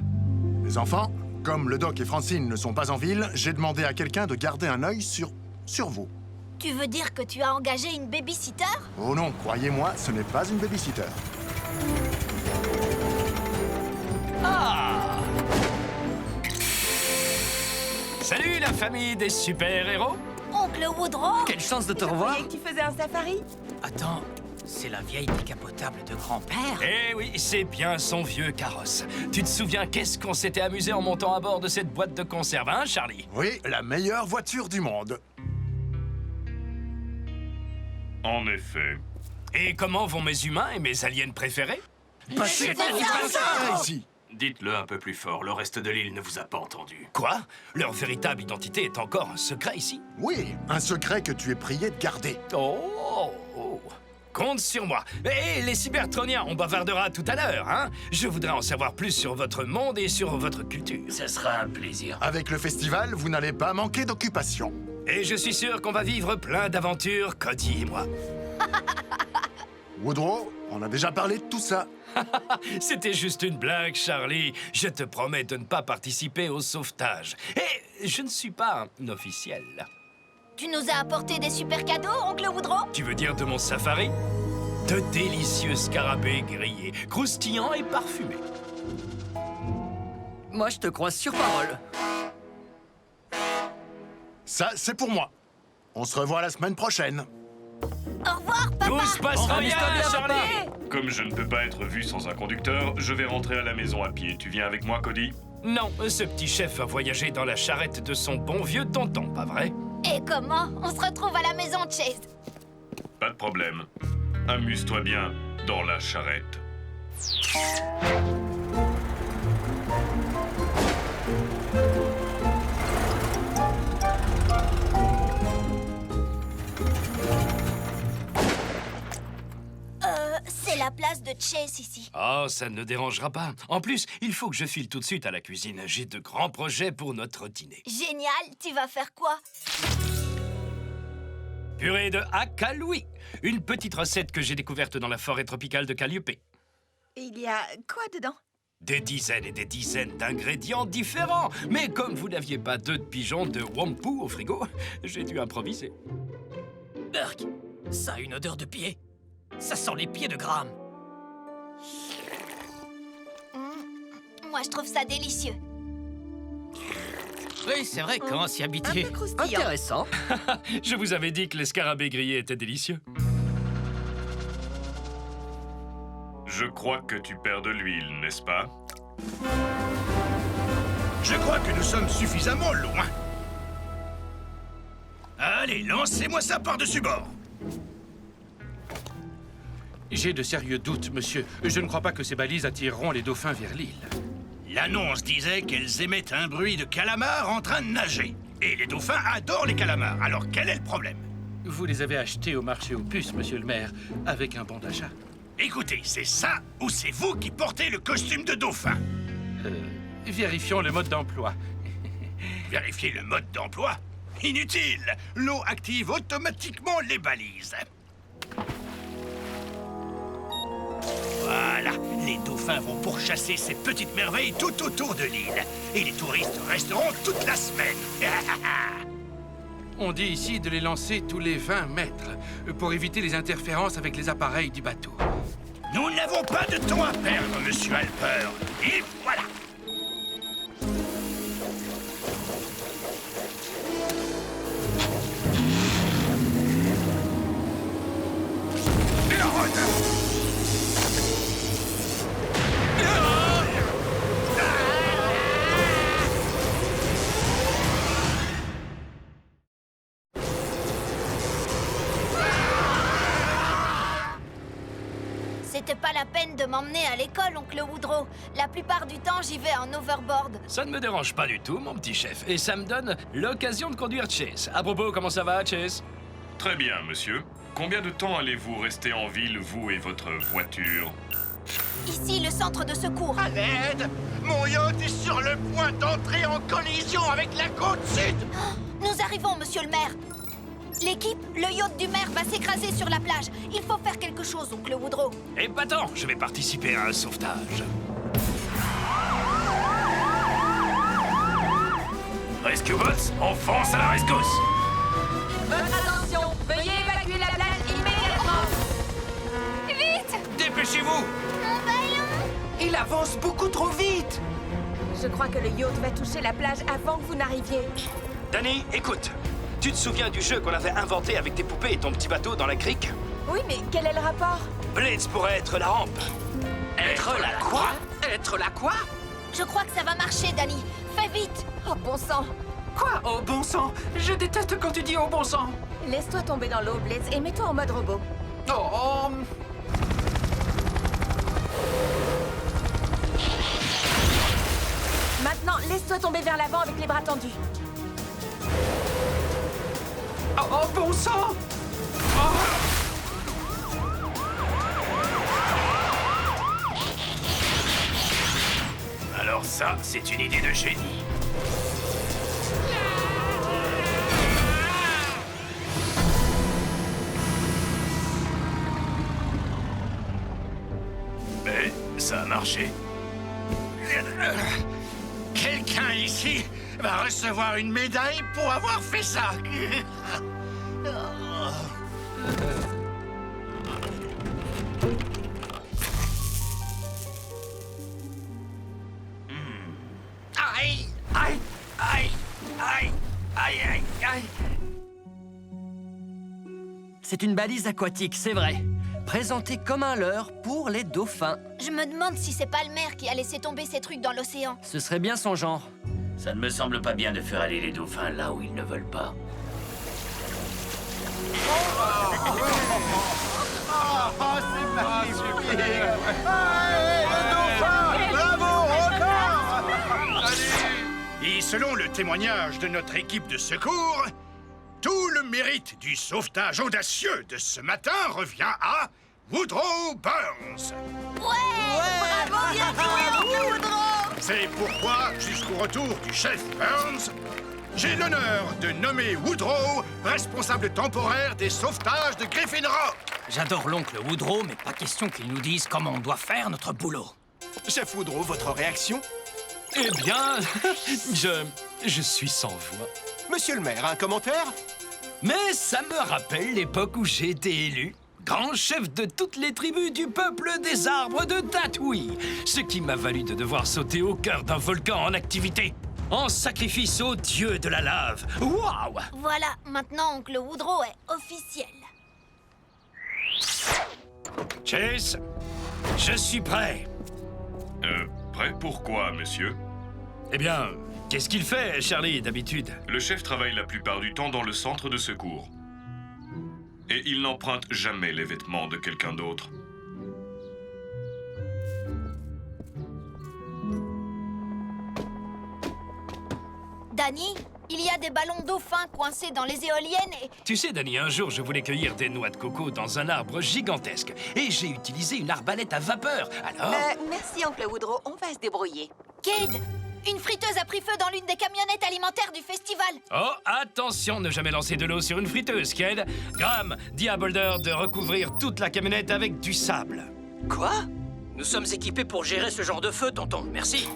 S6: Les enfants, comme le doc et Francine ne sont pas en ville, j'ai demandé à quelqu'un de garder un œil sur vous.
S4: Tu veux dire que tu as engagé une babysitter?
S6: Oh non, croyez-moi, ce n'est pas une babysitter.
S14: Ah! Salut la famille des super-héros!
S4: Oncle Woodrow?
S8: Quelle chance de te
S10: Je
S8: revoir.
S10: croyais que tu faisais un safari.
S12: Attends, c'est la vieille décapotable de grand-père?
S14: Eh oui, c'est bien son vieux carrosse. Tu te souviens qu'est-ce qu'on s'était amusé en montant à bord de cette boîte de conserve, hein, Charlie?
S6: Oui, la meilleure voiture du monde.
S3: En effet.
S14: Et comment vont mes humains et mes aliens préférés?
S6: Ici.
S2: Dites-le un peu plus fort, le reste de l'île ne vous a pas entendu.
S14: Quoi? Leur véritable identité est encore un secret ici?
S6: Oui, un secret que tu es prié de garder.
S14: Oh. Compte sur moi. Et les cybertroniens, on bavardera tout à l'heure, hein? Je voudrais en savoir plus sur votre monde et sur votre culture.
S2: Ce sera un plaisir.
S6: Avec le festival, vous n'allez pas manquer d'occupation.
S14: Et je suis sûr qu'on va vivre plein d'aventures, Cody et moi.
S6: Woodrow, on a déjà parlé de tout ça.
S14: C'était juste une blague, Charlie. Je te promets de ne pas participer au sauvetage. Et je ne suis pas un officiel.
S4: Tu nous as apporté des super cadeaux, oncle Woodrow?
S14: Tu veux dire de mon safari? De délicieux scarabées grillés, croustillants et parfumés.
S8: Moi, je te crois sur parole.
S6: Ça, c'est pour moi. On se revoit la semaine prochaine.
S4: Au revoir, papa!
S14: Tout se passera bien, Charlie!
S3: Comme je ne peux pas être vu sans un conducteur, je vais rentrer à la maison à pied. Tu viens avec moi, Cody?
S14: Non, ce petit chef a voyagé dans la charrette de son bon vieux tonton, pas vrai?
S4: Et comment? On se retrouve à la maison de Chase.
S3: Pas de problème. Amuse-toi bien dans la charrette.
S4: C'est la place de Chase ici.
S14: Oh, ça ne dérangera pas. En plus, il faut que je file tout de suite à la cuisine. J'ai de grands projets pour notre dîner.
S4: Génial, tu vas faire quoi?
S14: Purée de haka-louis, une petite recette que j'ai découverte dans la forêt tropicale de Calliope.
S10: Il y a quoi dedans?
S14: Des dizaines et des dizaines d'ingrédients différents. Mais comme vous n'aviez pas d'œufs de pigeon de Wampu au frigo, j'ai dû improviser.
S12: Burk, ça a une odeur de pied. Ça sent les pieds de Graham.
S4: Moi, je trouve ça délicieux.
S12: Oui, c'est vrai, comment s'y habituer?
S8: Intéressant.
S14: Je vous avais dit que les scarabées grillés étaient délicieux.
S3: Je crois que tu perds de l'huile, n'est-ce pas?
S1: Je crois que nous sommes suffisamment loin. Allez, lancez-moi ça par-dessus bord.
S15: J'ai de sérieux doutes, monsieur. Je ne crois pas que ces balises attireront les dauphins vers l'île.
S1: L'annonce disait qu'elles émettent un bruit de calamar en train de nager. Et les dauphins adorent les calamars. Alors quel est le problème?
S15: Vous les avez achetés au marché aux puces, monsieur le maire, avec un bon d'achat.
S1: Écoutez, c'est ça ou c'est vous qui portez le costume de dauphin?
S15: Vérifions le mode d'emploi.
S1: Vérifiez le mode d'emploi? Inutile! L'eau active automatiquement les balises. Voilà, les dauphins vont pourchasser ces petites merveilles tout autour de l'île. Et les touristes resteront toute la semaine.
S15: On dit ici de les lancer tous les 20 mètres, pour éviter les interférences avec les appareils du bateau.
S1: Nous n'avons pas de temps à perdre, monsieur Halper. Et voilà.
S4: la peine de m'emmener à l'école, oncle Woodrow. La plupart du temps, j'y vais en overboard.
S14: Ça ne me dérange pas du tout, mon petit chef. Et ça me donne l'occasion de conduire Chase. À propos, comment ça va, Chase?
S3: Très bien, monsieur. Combien de temps allez-vous rester en ville, vous et votre voiture?
S4: Ici, le centre de secours.
S1: À l'aide! Mon yacht est sur le point d'entrer en collision avec la côte sud!
S4: Nous arrivons, monsieur le maire. L'équipe, le yacht du maire va s'écraser sur la plage. Il faut faire quelque chose, oncle Woodrow.
S14: Épatant, je vais participer à un sauvetage. Rescue Bots, on fonce à la rescousse!
S10: Votre attention, veuillez évacuer la plage immédiatement.
S4: Vite!
S5: Dépêchez-vous!
S4: Mon ballon!
S5: Il avance beaucoup trop vite!
S10: Je crois que le yacht va toucher la plage avant que vous n'arriviez.
S2: Danny, écoute. Tu te souviens du jeu qu'on avait inventé avec tes poupées et ton petit bateau dans la crique?
S10: Oui, mais quel est le rapport?
S2: Blades pourrait être la rampe.
S5: Être la quoi? Être la quoi?
S4: Je crois que ça va marcher, Danny. Fais vite!
S10: Oh, bon sang!
S5: Quoi? Oh bon sang! Je déteste quand tu dis oh bon sang!
S10: Laisse-toi tomber dans l'eau, Blades, et mets-toi en mode robot.
S5: Oh,
S10: Maintenant, laisse-toi tomber vers l'avant avec les bras tendus.
S5: oh bon sang!
S2: Alors ça, c'est une idée de génie. Mais ça a marché.
S1: Quelqu'un ici va recevoir une médaille pour avoir fait ça!
S5: Aïe! Aïe! Aïe! Aïe! Aïe! Aïe! Aïe!
S8: C'est une balise aquatique, c'est vrai. Présentée comme un leurre pour les dauphins.
S4: Je me demande si c'est pas le maire qui a laissé tomber ces trucs dans l'océan.
S8: Ce serait bien son genre.
S2: Ça ne me semble pas bien de faire aller les dauphins là où ils ne veulent pas.
S1: C'est magnifique! Bravo, encore! Et selon le témoignage de notre équipe de secours, tout le mérite du sauvetage audacieux de ce matin revient à Woodrow Burns.
S4: Bravo, bien joué, oncle Woodrow!
S1: C'est pourquoi, jusqu'au retour du chef Burns, j'ai l'honneur de nommer Woodrow responsable temporaire des sauvetages de Griffin Rock.
S12: J'adore l'oncle Woodrow, mais pas question qu'il nous dise comment on doit faire notre boulot.
S13: Chef Woodrow, votre réaction?
S14: Eh bien, je suis sans voix.
S13: Monsieur le maire, un commentaire?
S14: Mais ça me rappelle l'époque où j'ai été élu grand chef de toutes les tribus du peuple des arbres de Tatooine, ce qui m'a valu de devoir sauter au cœur d'un volcan en activité, en sacrifice au dieu de la lave. Waouh!
S4: Voilà, maintenant oncle Woodrow est officiel.
S14: Chase, je suis prêt.
S3: Prêt pour quoi, monsieur?
S14: Eh bien, qu'est-ce qu'il fait, Charlie, d'habitude?
S3: Le chef travaille la plupart du temps dans le centre de secours. Et il n'emprunte jamais les vêtements de quelqu'un d'autre.
S4: Danny, il y a des ballons dauphins coincés dans les éoliennes et...
S14: Tu sais, Danny, un jour, je voulais cueillir des noix de coco dans un arbre gigantesque. Et j'ai utilisé une arbalète à vapeur. Alors...
S10: Merci, oncle Woodrow, on va se débrouiller.
S4: Cade, une friteuse a pris feu dans l'une des camionnettes alimentaires du festival.
S14: Oh, attention, ne jamais lancer de l'eau sur une friteuse, Cade. Graham, dis à Boulder de recouvrir toute la camionnette avec du sable.
S12: Quoi? Nous sommes équipés pour gérer ce genre de feu, tonton. Merci.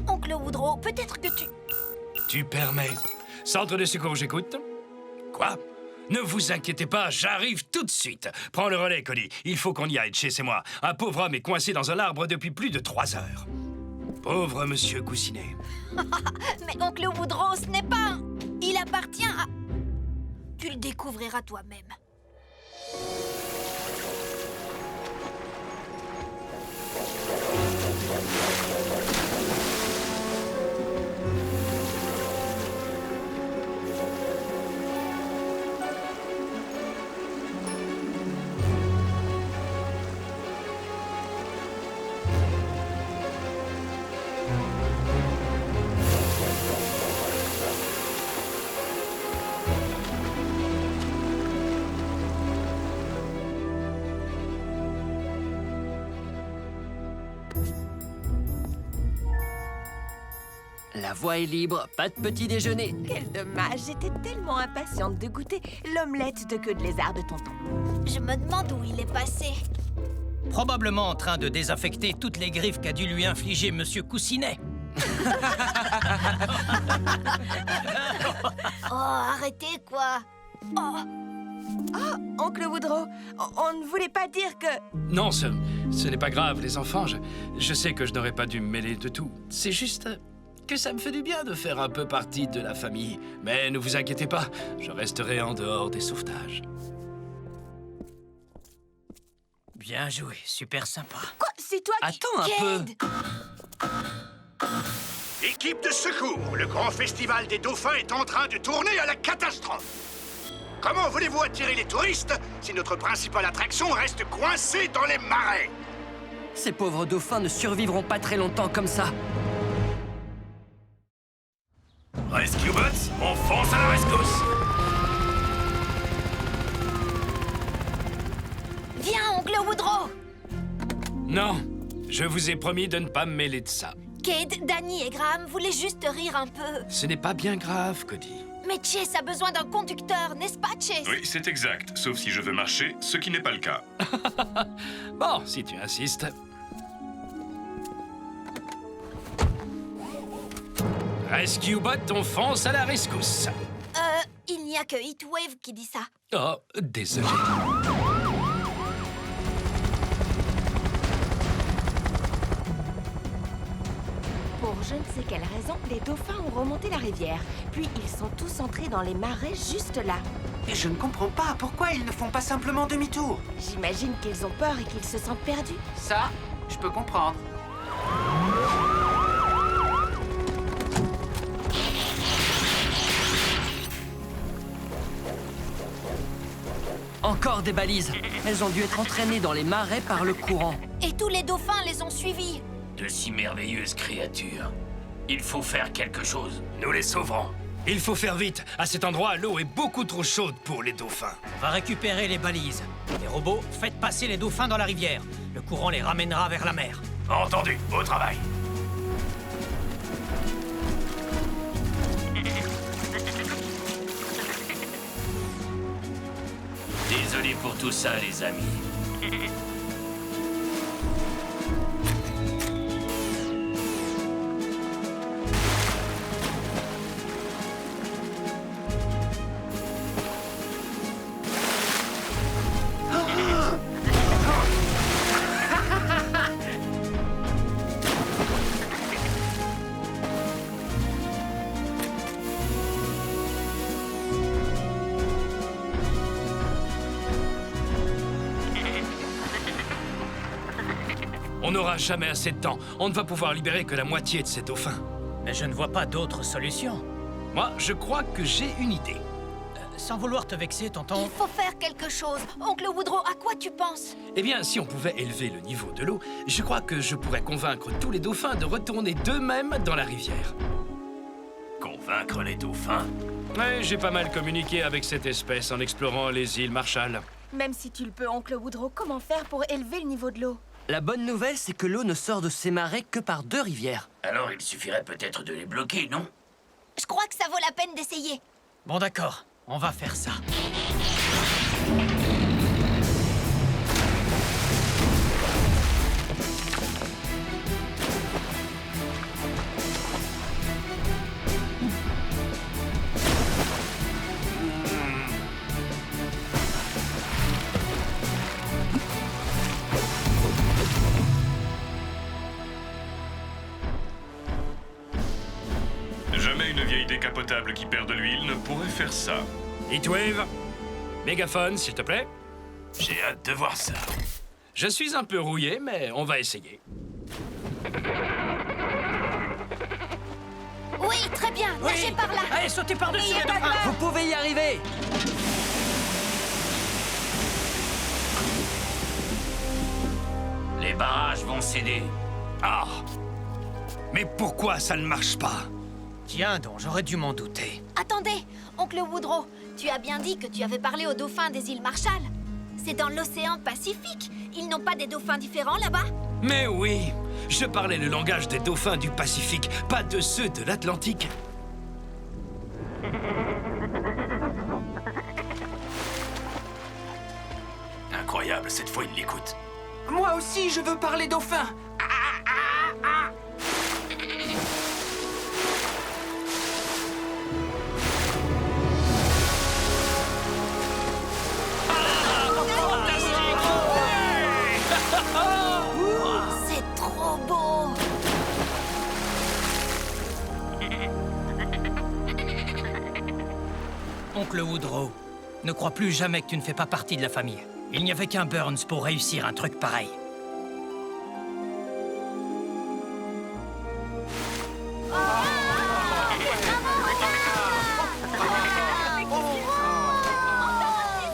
S4: Oncle Woodrow, peut-être que tu...
S14: Tu permets. Centre de secours, j'écoute. Quoi? Ne vous inquiétez pas, j'arrive tout de suite. Prends le relais, Cody. Il faut qu'on y aille, Chase et moi. Un pauvre homme est coincé dans un arbre depuis plus de 3 heures. Pauvre monsieur Coussinet.
S4: Mais oncle Woodrow, ce n'est pas un... Il appartient à... Tu le découvriras toi-même.
S8: La voie est libre, pas de petit déjeuner.
S10: Quel dommage, j'étais tellement impatiente de goûter l'omelette de queue de lézard de tonton.
S4: Je me demande où il est passé.
S12: Probablement en train de désinfecter toutes les griffes qu'a dû lui infliger Monsieur Coussinet.
S4: Oh, arrêtez, quoi. Oh.
S10: Oh, Oncle Woodrow, on ne voulait pas dire que...
S14: Non, ce n'est pas grave, les enfants. Je sais que je n'aurais pas dû me mêler de tout. C'est juste que ça me fait du bien de faire un peu partie de la famille. Mais ne vous inquiétez pas, je resterai en dehors des sauvetages.
S12: Bien joué, super sympa.
S10: Quoi? C'est toi qui...
S8: Attends un peu.
S1: Équipe de secours, le grand festival des dauphins est en train de tourner à la catastrophe. Comment voulez-vous attirer les touristes si notre principale attraction reste coincée dans les marais?
S8: Ces pauvres dauphins ne survivront pas très longtemps comme ça.
S2: Rescue Bots, on fonce à la rescousse.
S4: Viens, oncle Woodrow.
S14: Non, je vous ai promis de ne pas me mêler de ça.
S4: Cade, Danny et Graham voulaient juste rire un peu.
S14: Ce n'est pas bien grave, Cody.
S4: Mais Chase a besoin d'un conducteur, n'est-ce pas, Chase?
S3: Oui, c'est exact, sauf si je veux marcher, ce qui n'est pas le cas.
S14: Bon, si tu insistes. Rescue Bot, on fonce à la rescousse.
S4: Il n'y a que Heatwave qui dit ça.
S14: Oh, désolé.
S10: Pour je ne sais quelle raison, les dauphins ont remonté la rivière. Puis ils sont tous entrés dans les marais juste là.
S5: Et je ne comprends pas pourquoi ils ne font pas simplement demi-tour.
S10: J'imagine qu'ils ont peur et qu'ils se sentent perdus.
S5: Ça, je peux comprendre.
S8: Encore des balises. Elles ont dû être entraînées dans les marais par le courant.
S4: Et tous les dauphins les ont suivis.
S2: De si merveilleuses créatures. Il faut faire quelque chose. Nous les sauverons.
S14: Il faut faire vite. À cet endroit, l'eau est beaucoup trop chaude pour les dauphins.
S12: On va récupérer les balises. Les robots, faites passer les dauphins dans la rivière. Le courant les ramènera vers la mer.
S2: Entendu, au travail. Désolé pour tout ça, les amis.
S14: On n'aura jamais assez de temps. On ne va pouvoir libérer que la moitié de ces dauphins.
S12: Mais je ne vois pas d'autre solution.
S14: Moi, je crois que j'ai une idée.
S12: Sans vouloir te vexer, tonton...
S4: Il faut faire quelque chose. Oncle Woodrow, à quoi tu penses?
S14: Eh bien, si on pouvait élever le niveau de l'eau, je crois que je pourrais convaincre tous les dauphins de retourner d'eux-mêmes dans la rivière.
S2: Convaincre les dauphins?
S14: Ouais, j'ai pas mal communiqué avec cette espèce en explorant les îles Marshall.
S10: Même si tu le peux, oncle Woodrow, comment faire pour élever le niveau de l'eau?
S8: La bonne nouvelle, c'est que l'eau ne sort de ces marais que par 2 rivières.
S2: Alors il suffirait peut-être de les bloquer, non?
S4: Je crois que ça vaut la peine d'essayer.
S12: Bon d'accord, on va faire ça.
S3: Jamais une vieille décapotable qui perd de l'huile ne pourrait faire ça.
S14: Heatwave, mégaphone, s'il te plaît.
S2: J'ai hâte de voir ça.
S14: Je suis un peu rouillé, mais on va essayer.
S4: Oui, très bien. Nagez par là.
S12: Allez, sautez par-dessus les dauphins.
S8: Vous pouvez y arriver.
S2: Les barrages vont céder.
S14: Ah! Mais pourquoi ça ne marche pas?
S12: Tiens donc, j'aurais dû m'en douter.
S4: Attendez, oncle Woodrow, tu as bien dit que tu avais parlé aux dauphins des îles C'est dans l'océan Pacifique. Ils n'ont pas des dauphins différents là-bas?
S14: Mais oui! Je parlais le langage des dauphins du Pacifique, pas de ceux de l'Atlantique.
S2: Incroyable, cette fois il l'écoute.
S5: Moi aussi, je veux parler dauphin.
S4: C'est trop beau!
S12: Oncle Woodrow, ne crois plus jamais que tu ne fais pas partie de la famille. Il n'y avait qu'un Burns pour réussir un truc pareil.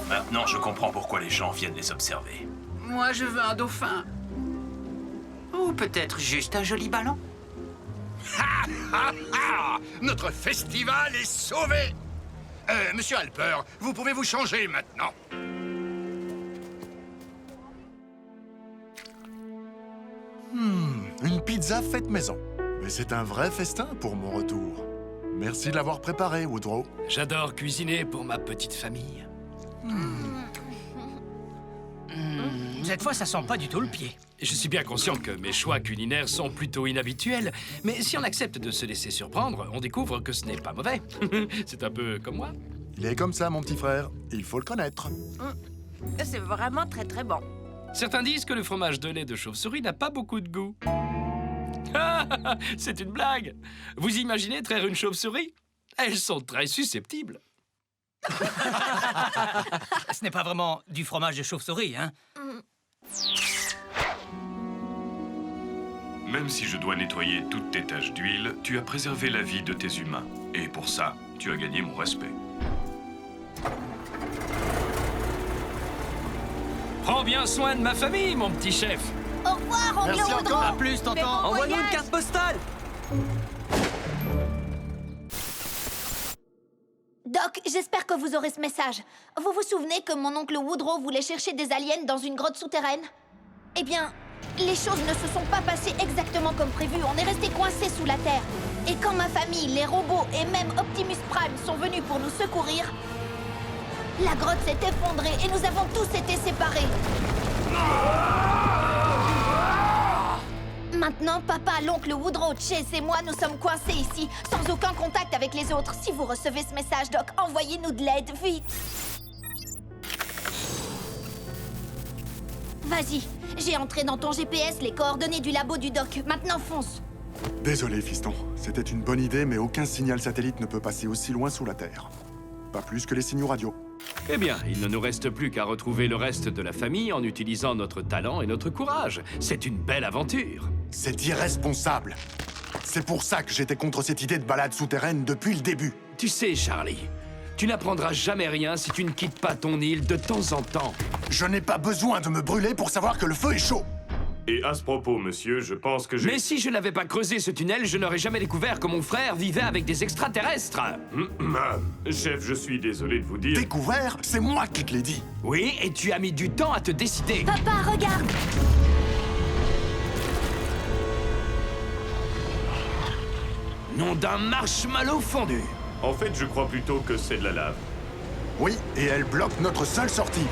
S2: Maintenant, je comprends pourquoi les gens viennent les observer.
S5: Moi, je veux un dauphin. Ou peut-être juste un joli ballon.
S1: Notre festival est sauvé! Monsieur Halper, vous pouvez vous changer maintenant.
S6: Une pizza faite maison. Mais c'est un vrai festin pour mon retour. Merci de l'avoir préparé, Woodrow.
S14: J'adore cuisiner pour ma petite famille.
S12: Cette fois, ça sent pas du tout le pied.
S14: Je suis bien conscient que mes choix culinaires sont plutôt inhabituels, mais si on accepte de se laisser surprendre, on découvre que ce n'est pas mauvais. C'est un peu comme moi.
S6: Il est comme ça, mon petit frère. Il faut le connaître.
S10: C'est vraiment très très bon.
S14: Certains disent que le fromage de lait de chauve-souris n'a pas beaucoup de goût. C'est une blague. Vous imaginez traire une chauve-souris? Elles sont très susceptibles.
S12: Ce n'est pas vraiment du fromage de chauve-souris, hein?
S3: Même si je dois nettoyer toutes tes taches d'huile, tu as préservé la vie de tes humains. Et pour ça, tu as gagné mon respect.
S14: Prends bien soin de ma famille, mon petit chef.
S4: Au revoir, oncle
S8: Merci
S4: Woodrow.
S8: encore. À plus, tonton. Envoie-nous une carte postale.
S4: Doc, j'espère que vous aurez ce message. Vous vous souvenez que mon oncle Woodrow voulait chercher des aliens dans une grotte souterraine? Eh bien, les choses ne se sont pas passées exactement comme prévu. On est resté coincés sous la terre. Et quand ma famille, les robots et même Optimus Prime sont venus pour nous secourir, la grotte s'est effondrée et nous avons tous été séparés. Maintenant, papa, l'oncle Woodrow, Chase et moi, nous sommes coincés ici, sans aucun contact avec les autres. Si vous recevez ce message, Doc, envoyez-nous de l'aide, vite. Vas-y, j'ai entré dans ton GPS les coordonnées du labo du Doc. Maintenant, fonce.
S6: Désolé, fiston. C'était une bonne idée, mais aucun signal satellite ne peut passer aussi loin sous la Terre. Pas plus que les signaux radio.
S14: Eh bien, il ne nous reste plus qu'à retrouver le reste de la famille en utilisant notre talent et notre courage. C'est une belle aventure.
S6: C'est irresponsable. C'est pour ça que j'étais contre cette idée de balade souterraine depuis le début.
S14: Tu sais, Charlie, tu n'apprendras jamais rien si tu ne quittes pas ton île de temps en temps.
S6: Je n'ai pas besoin de me brûler pour savoir que le feu est chaud.
S3: Et à ce propos, monsieur, je pense que j'ai...
S14: Mais si je n'avais pas creusé ce tunnel, je n'aurais jamais découvert que mon frère vivait avec des extraterrestres.
S3: Chef, je suis désolé de vous dire...
S6: Découvert? C'est moi qui te l'ai dit.
S14: Oui, et tu as mis du temps à te décider.
S4: Papa, regarde.
S14: Nom d'un marshmallow fondu.
S3: En fait, je crois plutôt que c'est de la lave.
S6: Oui, et elle bloque notre seule sortie.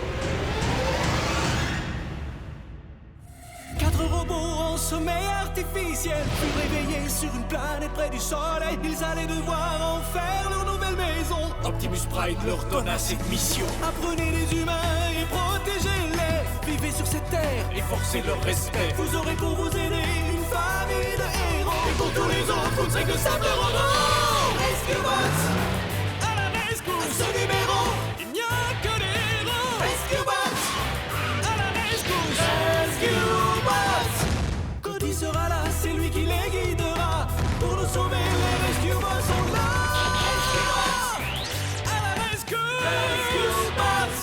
S9: 4 robots en sommeil artificiel furent réveillés sur une planète près du soleil. Ils allaient devoir en faire leur nouvelle maison. Optimus Prime leur donna cette mission. Apprenez les humains et protégez-les. Vivez sur cette terre et forcez leur respect. Vous aurez pour vous aider une famille de héros. Et pour tous les autres, vous ne serez que simples robots. Rescue Bots, à la rescousse. À ce numéro, il n'y a que des héros. Rescue Bots, à la rescousse. Rescue Cody sera là, c'est lui qui les guidera. Pour nous sauver, les Rescue Bots sont là. Rescue Bots, à la rescue. Rescue Bots.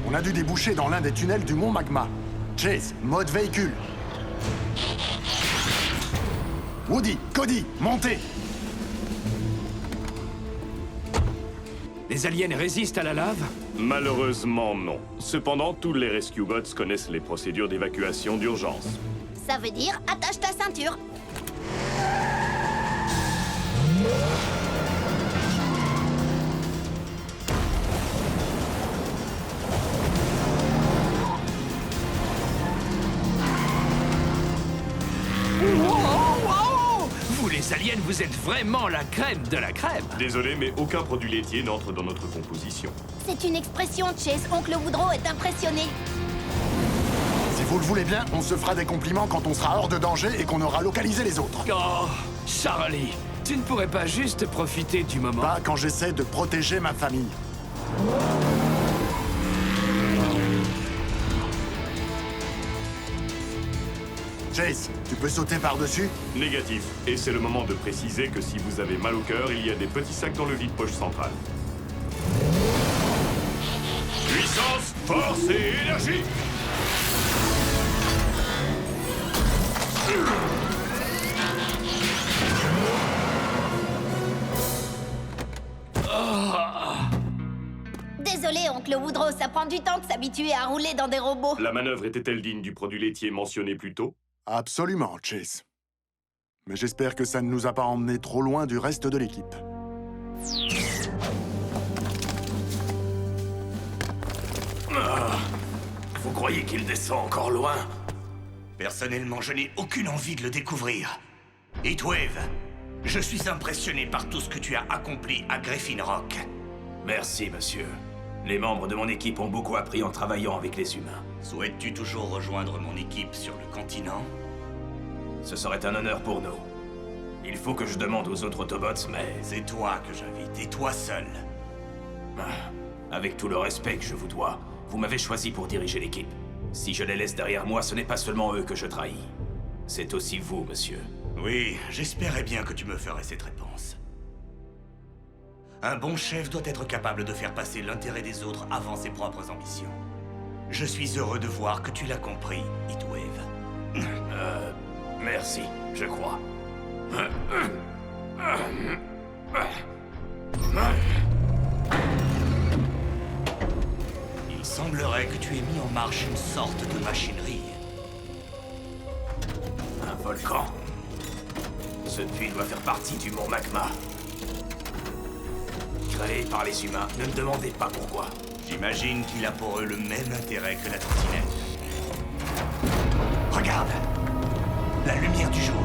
S6: On a dû déboucher dans l'un des tunnels du mont Magma. Chase, mode véhicule. Woody, Cody, montez.
S14: Les aliens résistent à la lave?
S3: Malheureusement, non. Cependant, tous les Rescue Bots connaissent les procédures d'évacuation d'urgence.
S4: Ça veut dire attache ta ceinture.
S14: Vous les aliens, vous êtes vraiment la crème de la crème.
S3: Désolé, mais aucun produit laitier n'entre dans notre composition.
S4: C'est une expression, Chase. Oncle Woodrow est impressionné.
S6: Si vous le voulez bien, on se fera des compliments quand on sera hors de danger et qu'on aura localisé les autres.
S14: Oh, Charlie, tu ne pourrais pas juste profiter du moment?
S6: Pas quand j'essaie de protéger ma famille. Chase, tu peux sauter par-dessus?
S3: Négatif. Et c'est le moment de préciser que si vous avez mal au cœur, il y a des petits sacs dans le vide-poche central. Puissance, force et énergie!
S4: Désolé, Oncle Woodrow, ça prend du temps de s'habituer à rouler dans des robots.
S3: La manœuvre était-elle digne du produit laitier mentionné plus tôt?
S6: Absolument, Chase. Mais j'espère que ça ne nous a pas emmenés trop loin du reste de l'équipe.
S2: Vous croyez qu'il descend encore loin?
S1: Personnellement, je n'ai aucune envie de le découvrir. Heatwave, je suis impressionné par tout ce que tu as accompli à Griffin Rock.
S2: Merci, monsieur. Les membres de mon équipe ont beaucoup appris en travaillant avec les humains.
S1: Souhaites-tu toujours rejoindre mon équipe sur le continent?
S2: Ce serait un honneur pour nous. Il faut que je demande aux autres Autobots, mais...
S1: C'est toi que j'invite, et toi seul.
S2: Avec tout le respect que je vous dois, vous m'avez choisi pour diriger l'équipe. Si je les laisse derrière moi, ce n'est pas seulement eux que je trahis. C'est aussi vous, monsieur.
S1: Oui, j'espérais bien que tu me ferais cette réponse. Un bon chef doit être capable de faire passer l'intérêt des autres avant ses propres ambitions. Je suis heureux de voir que tu l'as compris, Heatwave.
S2: Merci, je crois.
S1: Il semblerait que tu aies mis en marche une sorte de machinerie.
S2: Un volcan. Ce puits doit faire partie du mont Magma. Créé par les humains, ne me demandez pas pourquoi.
S1: J'imagine qu'il a pour eux le même intérêt que la trottinette. Regarde! La lumière du jour.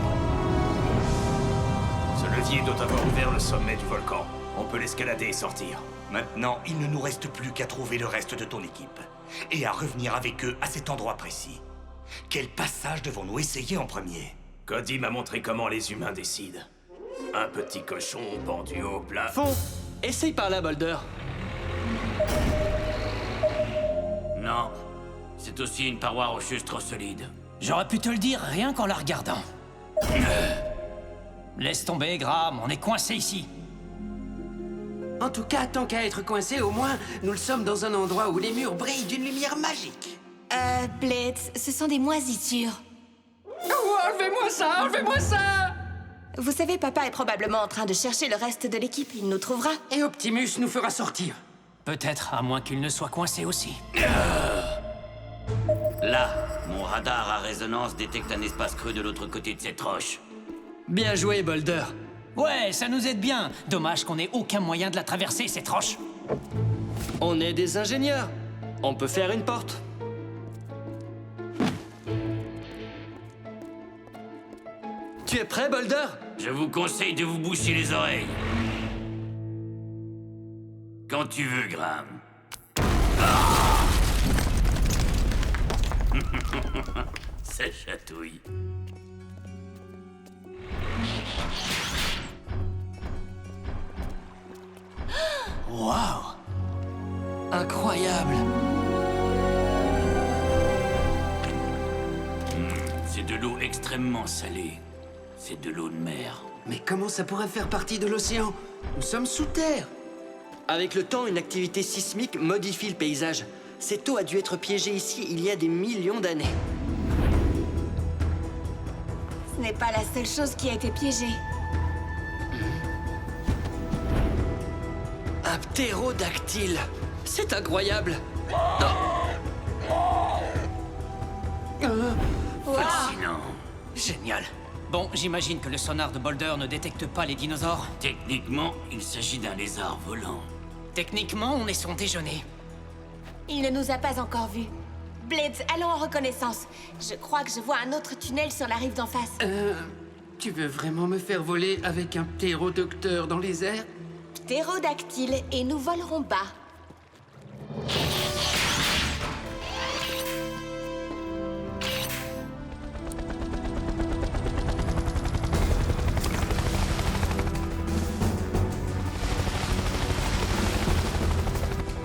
S2: Ce levier doit avoir ouvert le sommet du volcan. On peut l'escalader et sortir.
S1: Maintenant, il ne nous reste plus qu'à trouver le reste de ton équipe. Et à revenir avec eux à cet endroit précis. Quel passage devons-nous essayer en premier?
S2: Cody m'a montré comment les humains décident. Un petit cochon pendu au plafond.
S8: Essaye par là, Boulder.
S2: Non. C'est aussi une paroi rocheuse trop solide.
S12: J'aurais pu te le dire rien qu'en la regardant. Laisse tomber, Graham, on est coincé ici.
S5: En tout cas, tant qu'à être coincé, au moins, nous le sommes dans un endroit où les murs brillent d'une lumière magique.
S10: Blitz, ce sont des moisissures.
S5: Oh, enlevez-moi ça, enlevez-moi ça!
S10: Vous savez, papa est probablement en train de chercher le reste de l'équipe. Il nous trouvera.
S5: Et Optimus nous fera sortir.
S12: Peut-être, à moins qu'il ne soit coincé aussi.
S2: Là, mon radar à résonance détecte un espace creux de l'autre côté de cette roche.
S8: Bien joué, Boulder.
S12: Ouais, ça nous aide bien. Dommage qu'on ait aucun moyen de la traverser, cette roche.
S8: On est des ingénieurs. On peut faire une porte. Tu es prêt, Boulder?
S2: Je vous conseille de vous boucher les oreilles. Quand tu veux, Graham. Ça chatouille.
S8: Waouh! Incroyable!
S2: C'est de l'eau extrêmement salée. C'est de l'eau de mer.
S5: Mais comment ça pourrait faire partie de l'océan? Nous sommes sous terre.
S8: Avec le temps, une activité sismique modifie le paysage. Cette eau a dû être piégée ici il y a des millions d'années.
S10: Ce n'est pas la seule chose qui a été piégée.
S8: Un ptérodactyle.
S5: C'est incroyable.
S2: Fascinant.
S12: Génial. Bon, j'imagine que le sonar de Boulder ne détecte pas les dinosaures.
S2: Techniquement, il s'agit d'un lézard volant.
S12: Techniquement, on est son déjeuner.
S10: Il ne nous a pas encore vus. Blades, allons en reconnaissance. Je crois que je vois un autre tunnel sur la rive d'en face.
S5: Tu veux vraiment me faire voler avec un ptérodocteur dans les airs?
S10: Ptérodactyle, et nous volerons bas.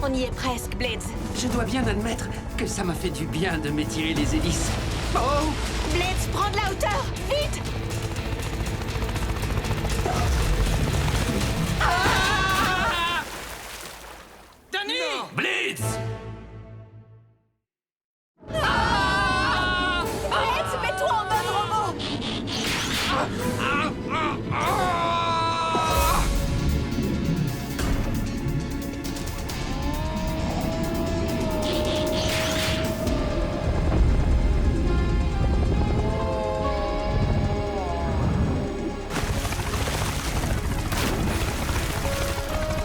S10: On y est presque, Blades.
S5: Je dois bien admettre que ça m'a fait du bien de m'étirer les hélices. Oh!
S10: Blades, prends de la hauteur! Vite!
S12: Danny!
S2: Blitz!
S10: Blades, mets-toi en mode robot!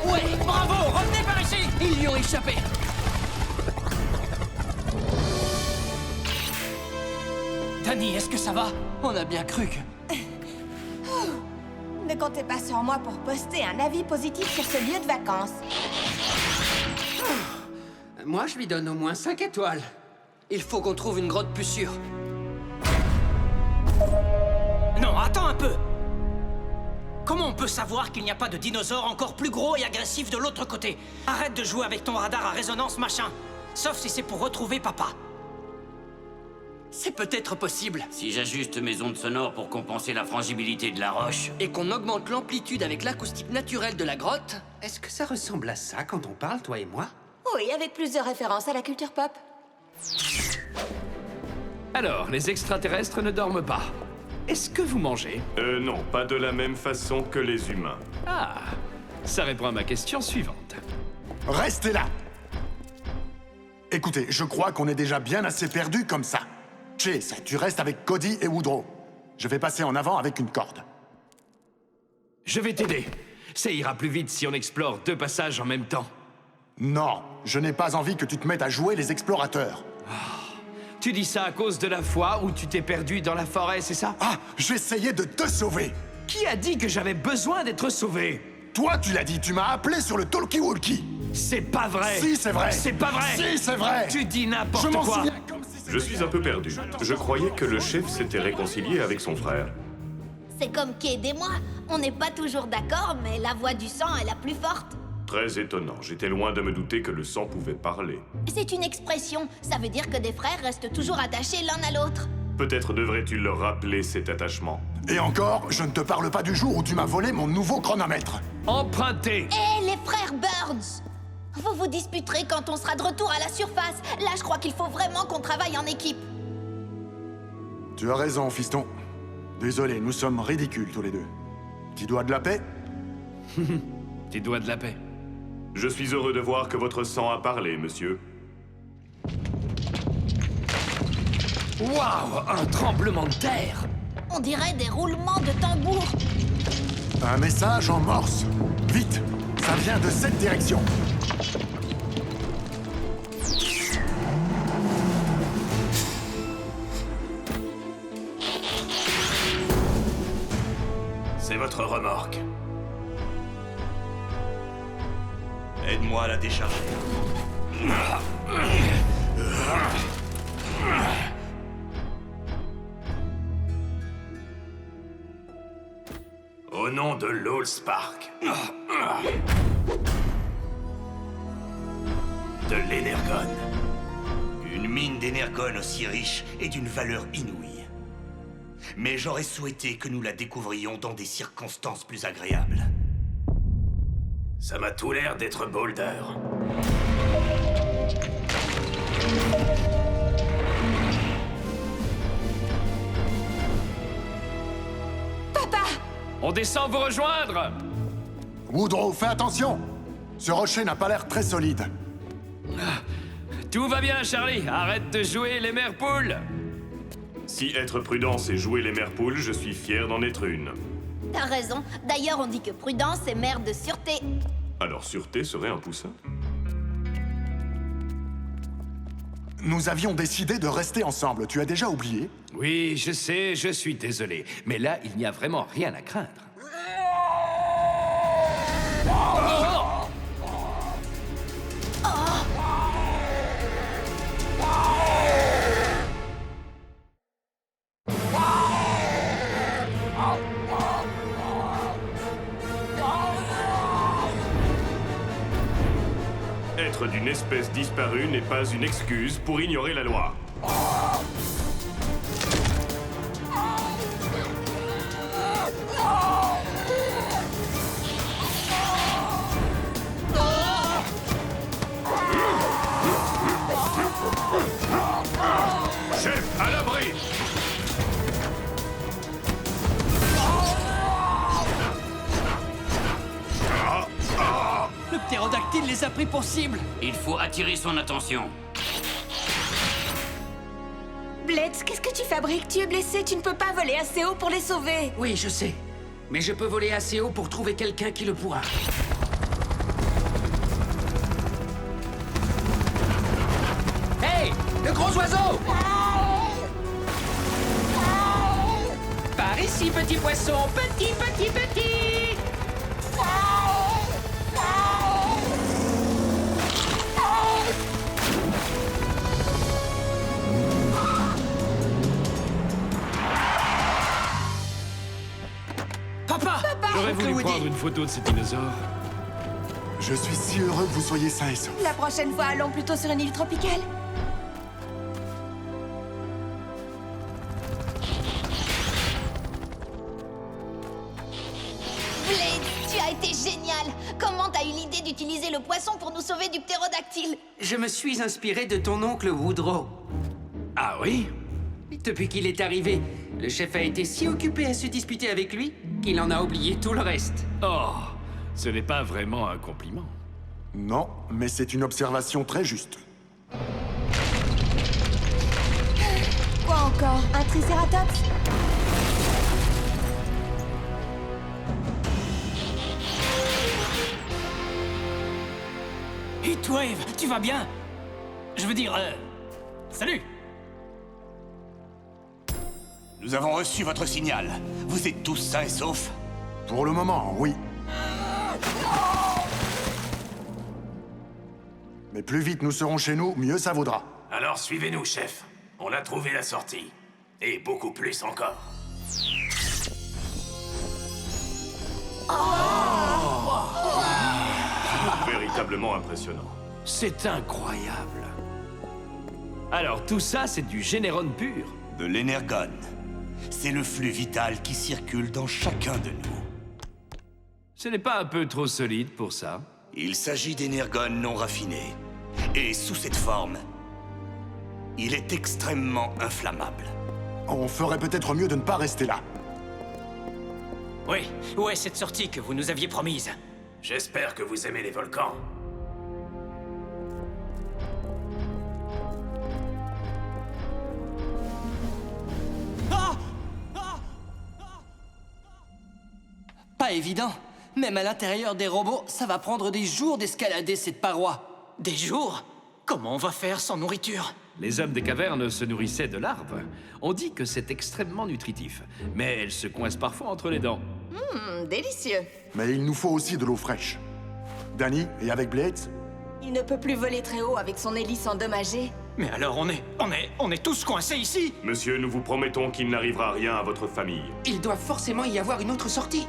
S12: Ouais, bravo! Revenez par ici! Ils lui ont échappé! Danny, est-ce que ça va?
S5: On a bien cru que...
S10: Ne comptez pas sur moi pour poster un avis positif sur ce lieu de vacances.
S5: Moi, je lui donne au moins 5 étoiles. Il faut qu'on trouve une grotte plus sûre.
S12: Non, attends un peu! Comment on peut savoir qu'il n'y a pas de dinosaure encore plus gros et agressif de l'autre côté? Arrête de jouer avec ton radar à résonance, machin! Sauf si c'est pour retrouver papa.
S5: C'est peut-être possible.
S2: Si j'ajuste mes ondes sonores pour compenser la frangibilité de la roche...
S5: Et qu'on augmente l'amplitude avec l'acoustique naturelle de la grotte, est-ce que ça ressemble à ça quand on parle, toi et moi?
S10: Oui, avec plusieurs références à la culture pop.
S14: Alors, les extraterrestres ne dorment pas. Est-ce que vous mangez?
S3: Non, pas de la même façon que les humains.
S14: Ah, ça répond à ma question suivante.
S6: Restez là! Écoutez, je crois qu'on est déjà bien assez perdus comme ça. Chase, tu restes avec Cody et Woodrow. Je vais passer en avant avec une corde.
S14: Je vais t'aider. Ça ira plus vite si on explore 2 passages en même temps.
S6: Non, je n'ai pas envie que tu te mettes à jouer les explorateurs.
S14: Tu dis ça à cause de la fois où tu t'es perdu dans la forêt, c'est ça?
S6: Ah, j'essayais de te sauver!
S14: Qui a dit que j'avais besoin d'être sauvé?
S6: Toi, tu l'as dit, tu m'as appelé sur le talkie-walkie!
S14: C'est pas vrai!
S6: Si, c'est vrai!
S14: C'est pas vrai!
S6: Si, c'est vrai!
S14: Tu dis n'importe
S6: Je m'en
S14: quoi!
S6: souviens comme si
S3: Je suis un peu perdu. Je croyais que le chef s'était réconcilié avec son frère.
S4: C'est comme Cade et moi. On n'est pas toujours d'accord, mais la voix du sang est la plus forte.
S3: Très étonnant. J'étais loin de me douter que le sang pouvait parler.
S4: C'est une expression. Ça veut dire que des frères restent toujours attachés l'un à l'autre.
S3: Peut-être devrais-tu leur rappeler cet attachement.
S6: Et encore, je ne te parle pas du jour où tu m'as volé mon nouveau chronomètre.
S14: Emprunté!
S4: Hé, les frères Burns! Vous vous disputerez quand on sera de retour à la surface. Là, je crois qu'il faut vraiment qu'on travaille en équipe.
S6: Tu as raison, fiston. Désolé, nous sommes ridicules tous les deux. Petit doigt de la paix?
S14: Petit doigt de la paix.
S3: Je suis heureux de voir que votre sang a parlé, monsieur.
S14: Waouh! Un tremblement de terre!
S4: On dirait des roulements de tambour.
S6: Un message en morse. Vite! Ça vient de cette direction.
S2: C'est votre remorque. Aide-moi à la décharger. Au nom de l'Allspark. De l'énergone. Une mine d'énergone aussi riche et d'une valeur inouïe. Mais j'aurais souhaité que nous la découvrions dans des circonstances plus agréables. Ça m'a tout l'air d'être Boulder.
S10: Papa!
S14: On descend vous rejoindre!
S6: Woodrow, fais attention! Ce rocher n'a pas l'air très solide.
S14: Tout va bien, Charlie. Arrête de jouer les mères poules.
S3: Si être prudent, c'est jouer les mères poules, je suis fier d'en être une.
S4: T'as raison. D'ailleurs, on dit que prudence est mère de sûreté.
S3: Alors sûreté serait un poussin?
S6: Nous avions décidé de rester ensemble. Tu as déjà oublié?
S14: Oui, je sais, je suis désolé. Mais là, il n'y a vraiment rien à craindre.
S3: Être d'une espèce disparue n'est pas une excuse pour ignorer la loi. Chef, à l'abri!
S5: Le ptérodactyle les a pris pour cible.
S2: Il faut attirer son attention.
S10: Blitz, qu'est-ce que tu fabriques? Tu es blessé, tu ne peux pas voler assez haut pour les sauver.
S5: Oui, je sais. Mais je peux voler assez haut pour trouver quelqu'un qui le pourra. Hey! Le gros oiseau! Par ici, petit poisson! Petit, petit, petit!
S14: J'aurais voulu prendre une photo de ces dinosaures.
S6: Je suis si heureux que vous soyez sains et saufs.
S10: La prochaine fois, allons plutôt sur une île tropicale.
S4: Blade, tu as été génial. Comment t'as eu l'idée d'utiliser le poisson pour nous sauver du ptérodactyle?
S5: Je me suis inspiré de ton oncle Woodrow.
S14: Ah oui?
S5: Depuis qu'il est arrivé, le chef a été si occupé à se disputer avec lui qu'il en a oublié tout le reste.
S14: Oh, ce n'est pas vraiment un compliment.
S6: Non, mais c'est une observation très juste.
S10: Quoi encore? Un tricératops?
S12: Heatwave, tu vas bien? Je veux dire, salut!
S1: Nous avons reçu votre signal. Vous êtes tous sains et saufs?
S6: Pour le moment, oui. Mais plus vite nous serons chez nous, mieux ça vaudra.
S2: Alors suivez-nous, chef. On a trouvé la sortie. Et beaucoup plus encore.
S3: Véritablement impressionnant.
S14: C'est incroyable. Alors, tout ça, c'est du générone pur.
S1: De l'énergone. C'est le flux vital qui circule dans chacun de nous.
S14: Ce n'est pas un peu trop solide pour ça?
S1: Il s'agit d'énergone non raffiné. Et sous cette forme, il est extrêmement inflammable.
S6: On ferait peut-être mieux de ne pas rester là.
S12: Oui, où est cette sortie que vous nous aviez promise?
S2: J'espère que vous aimez les volcans.
S5: Pas évident. Même à l'intérieur des robots, ça va prendre des jours d'escalader cette paroi.
S12: Des jours? Comment on va faire sans nourriture?
S14: Les hommes des cavernes se nourrissaient de larves. On dit que c'est extrêmement nutritif, mais elles se coincent parfois entre les dents.
S10: Délicieux.
S6: Mais il nous faut aussi de l'eau fraîche. Danny, et avec Blades?
S10: Il ne peut plus voler très haut avec son hélice endommagée.
S12: Mais alors on est tous coincés ici?
S3: Monsieur, nous vous promettons qu'il n'arrivera rien à votre famille.
S5: Il doit forcément y avoir une autre sortie.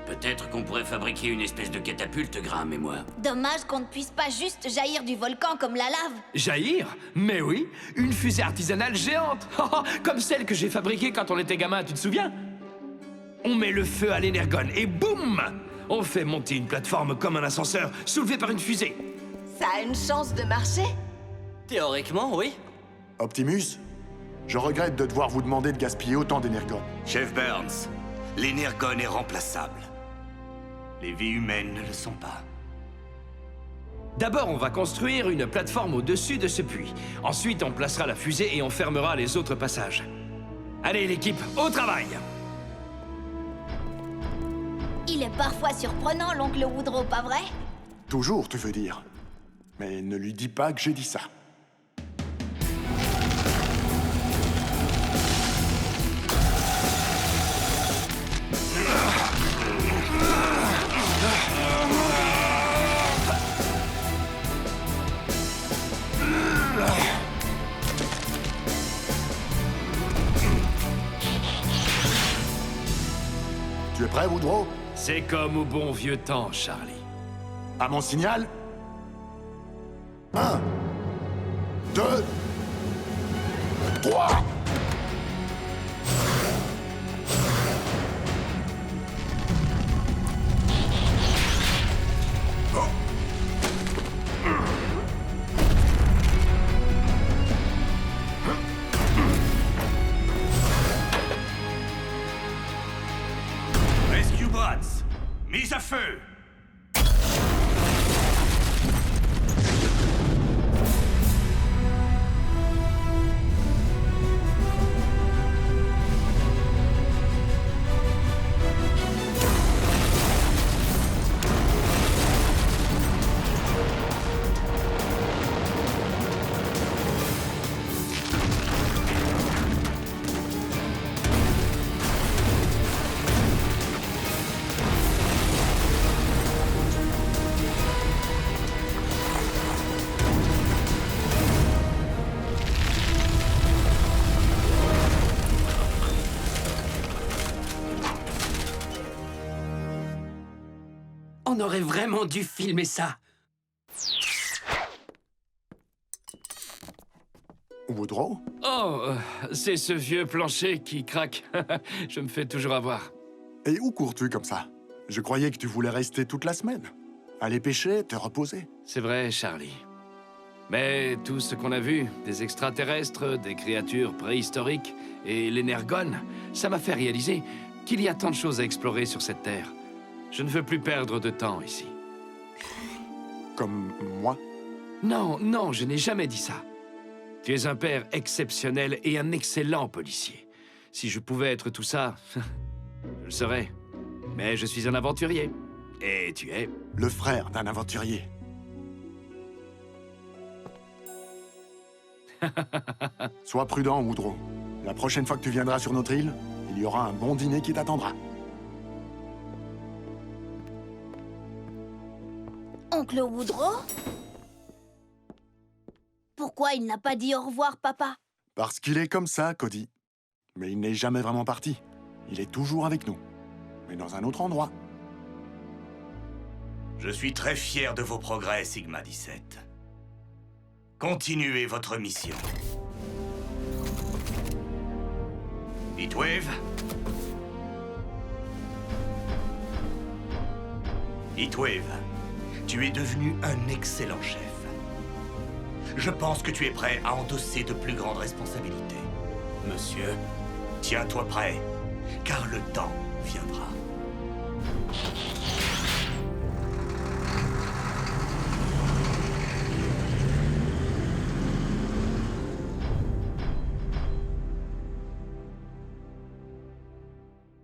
S2: Peut-être qu'on pourrait fabriquer une espèce de catapulte, Graham et moi.
S4: Dommage qu'on ne puisse pas juste jaillir du volcan comme la lave.
S14: Jaillir? Mais oui, une fusée artisanale géante. Comme celle que j'ai fabriquée quand on était gamin, tu te souviens? On met le feu à l'énergone et boum! On fait monter une plateforme comme un ascenseur, soulevée par une fusée.
S10: Ça a une chance de marcher?
S8: Théoriquement, oui.
S6: Optimus, je regrette de devoir vous demander de gaspiller autant d'énergone.
S1: Chef Burns, l'énergone est remplaçable. Les vies humaines ne le sont pas.
S14: D'abord, on va construire une plateforme au-dessus de ce puits. Ensuite, on placera la fusée et on fermera les autres passages. Allez, l'équipe, au travail!
S4: Il est parfois surprenant, l'oncle Woodrow, pas vrai?
S6: Toujours, tu veux dire. Mais ne lui dis pas que j'ai dit ça. Tu es prêt, Woodrow?
S14: C'est comme au bon vieux temps, Charlie.
S6: À mon signal? 1, 2, 3.
S2: Rescue Bots, mise à feu!
S5: On aurait vraiment dû filmer ça.
S6: Woodrow?
S14: Oh, c'est ce vieux plancher qui craque. Je me fais toujours avoir.
S6: Et où cours-tu comme ça? Je croyais que tu voulais rester toute la semaine. Aller pêcher, te reposer.
S14: C'est vrai, Charlie. Mais tout ce qu'on a vu, des extraterrestres, des créatures préhistoriques et l'énergone, ça m'a fait réaliser qu'il y a tant de choses à explorer sur cette Terre. Je ne veux plus perdre de temps ici.
S6: Comme moi?
S14: Non, non, je n'ai jamais dit ça. Tu es un père exceptionnel et un excellent policier. Si je pouvais être tout ça, je le serais. Mais je suis un aventurier. Et tu es...
S6: Le frère d'un aventurier. Sois prudent, Woodrow. La prochaine fois que tu viendras sur notre île, il y aura un bon dîner qui t'attendra.
S4: Oncle Woodrow? Pourquoi il n'a pas dit au revoir, papa?
S6: Parce qu'il est comme ça, Cody. Mais il n'est jamais vraiment parti. Il est toujours avec nous. Mais dans un autre endroit.
S2: Je suis très fier de vos progrès, Sigma 17. Continuez votre mission. Heatwave? Heatwave, tu es devenu un excellent chef. Je pense que tu es prêt à endosser de plus grandes responsabilités. Monsieur, tiens-toi prêt, car le temps viendra.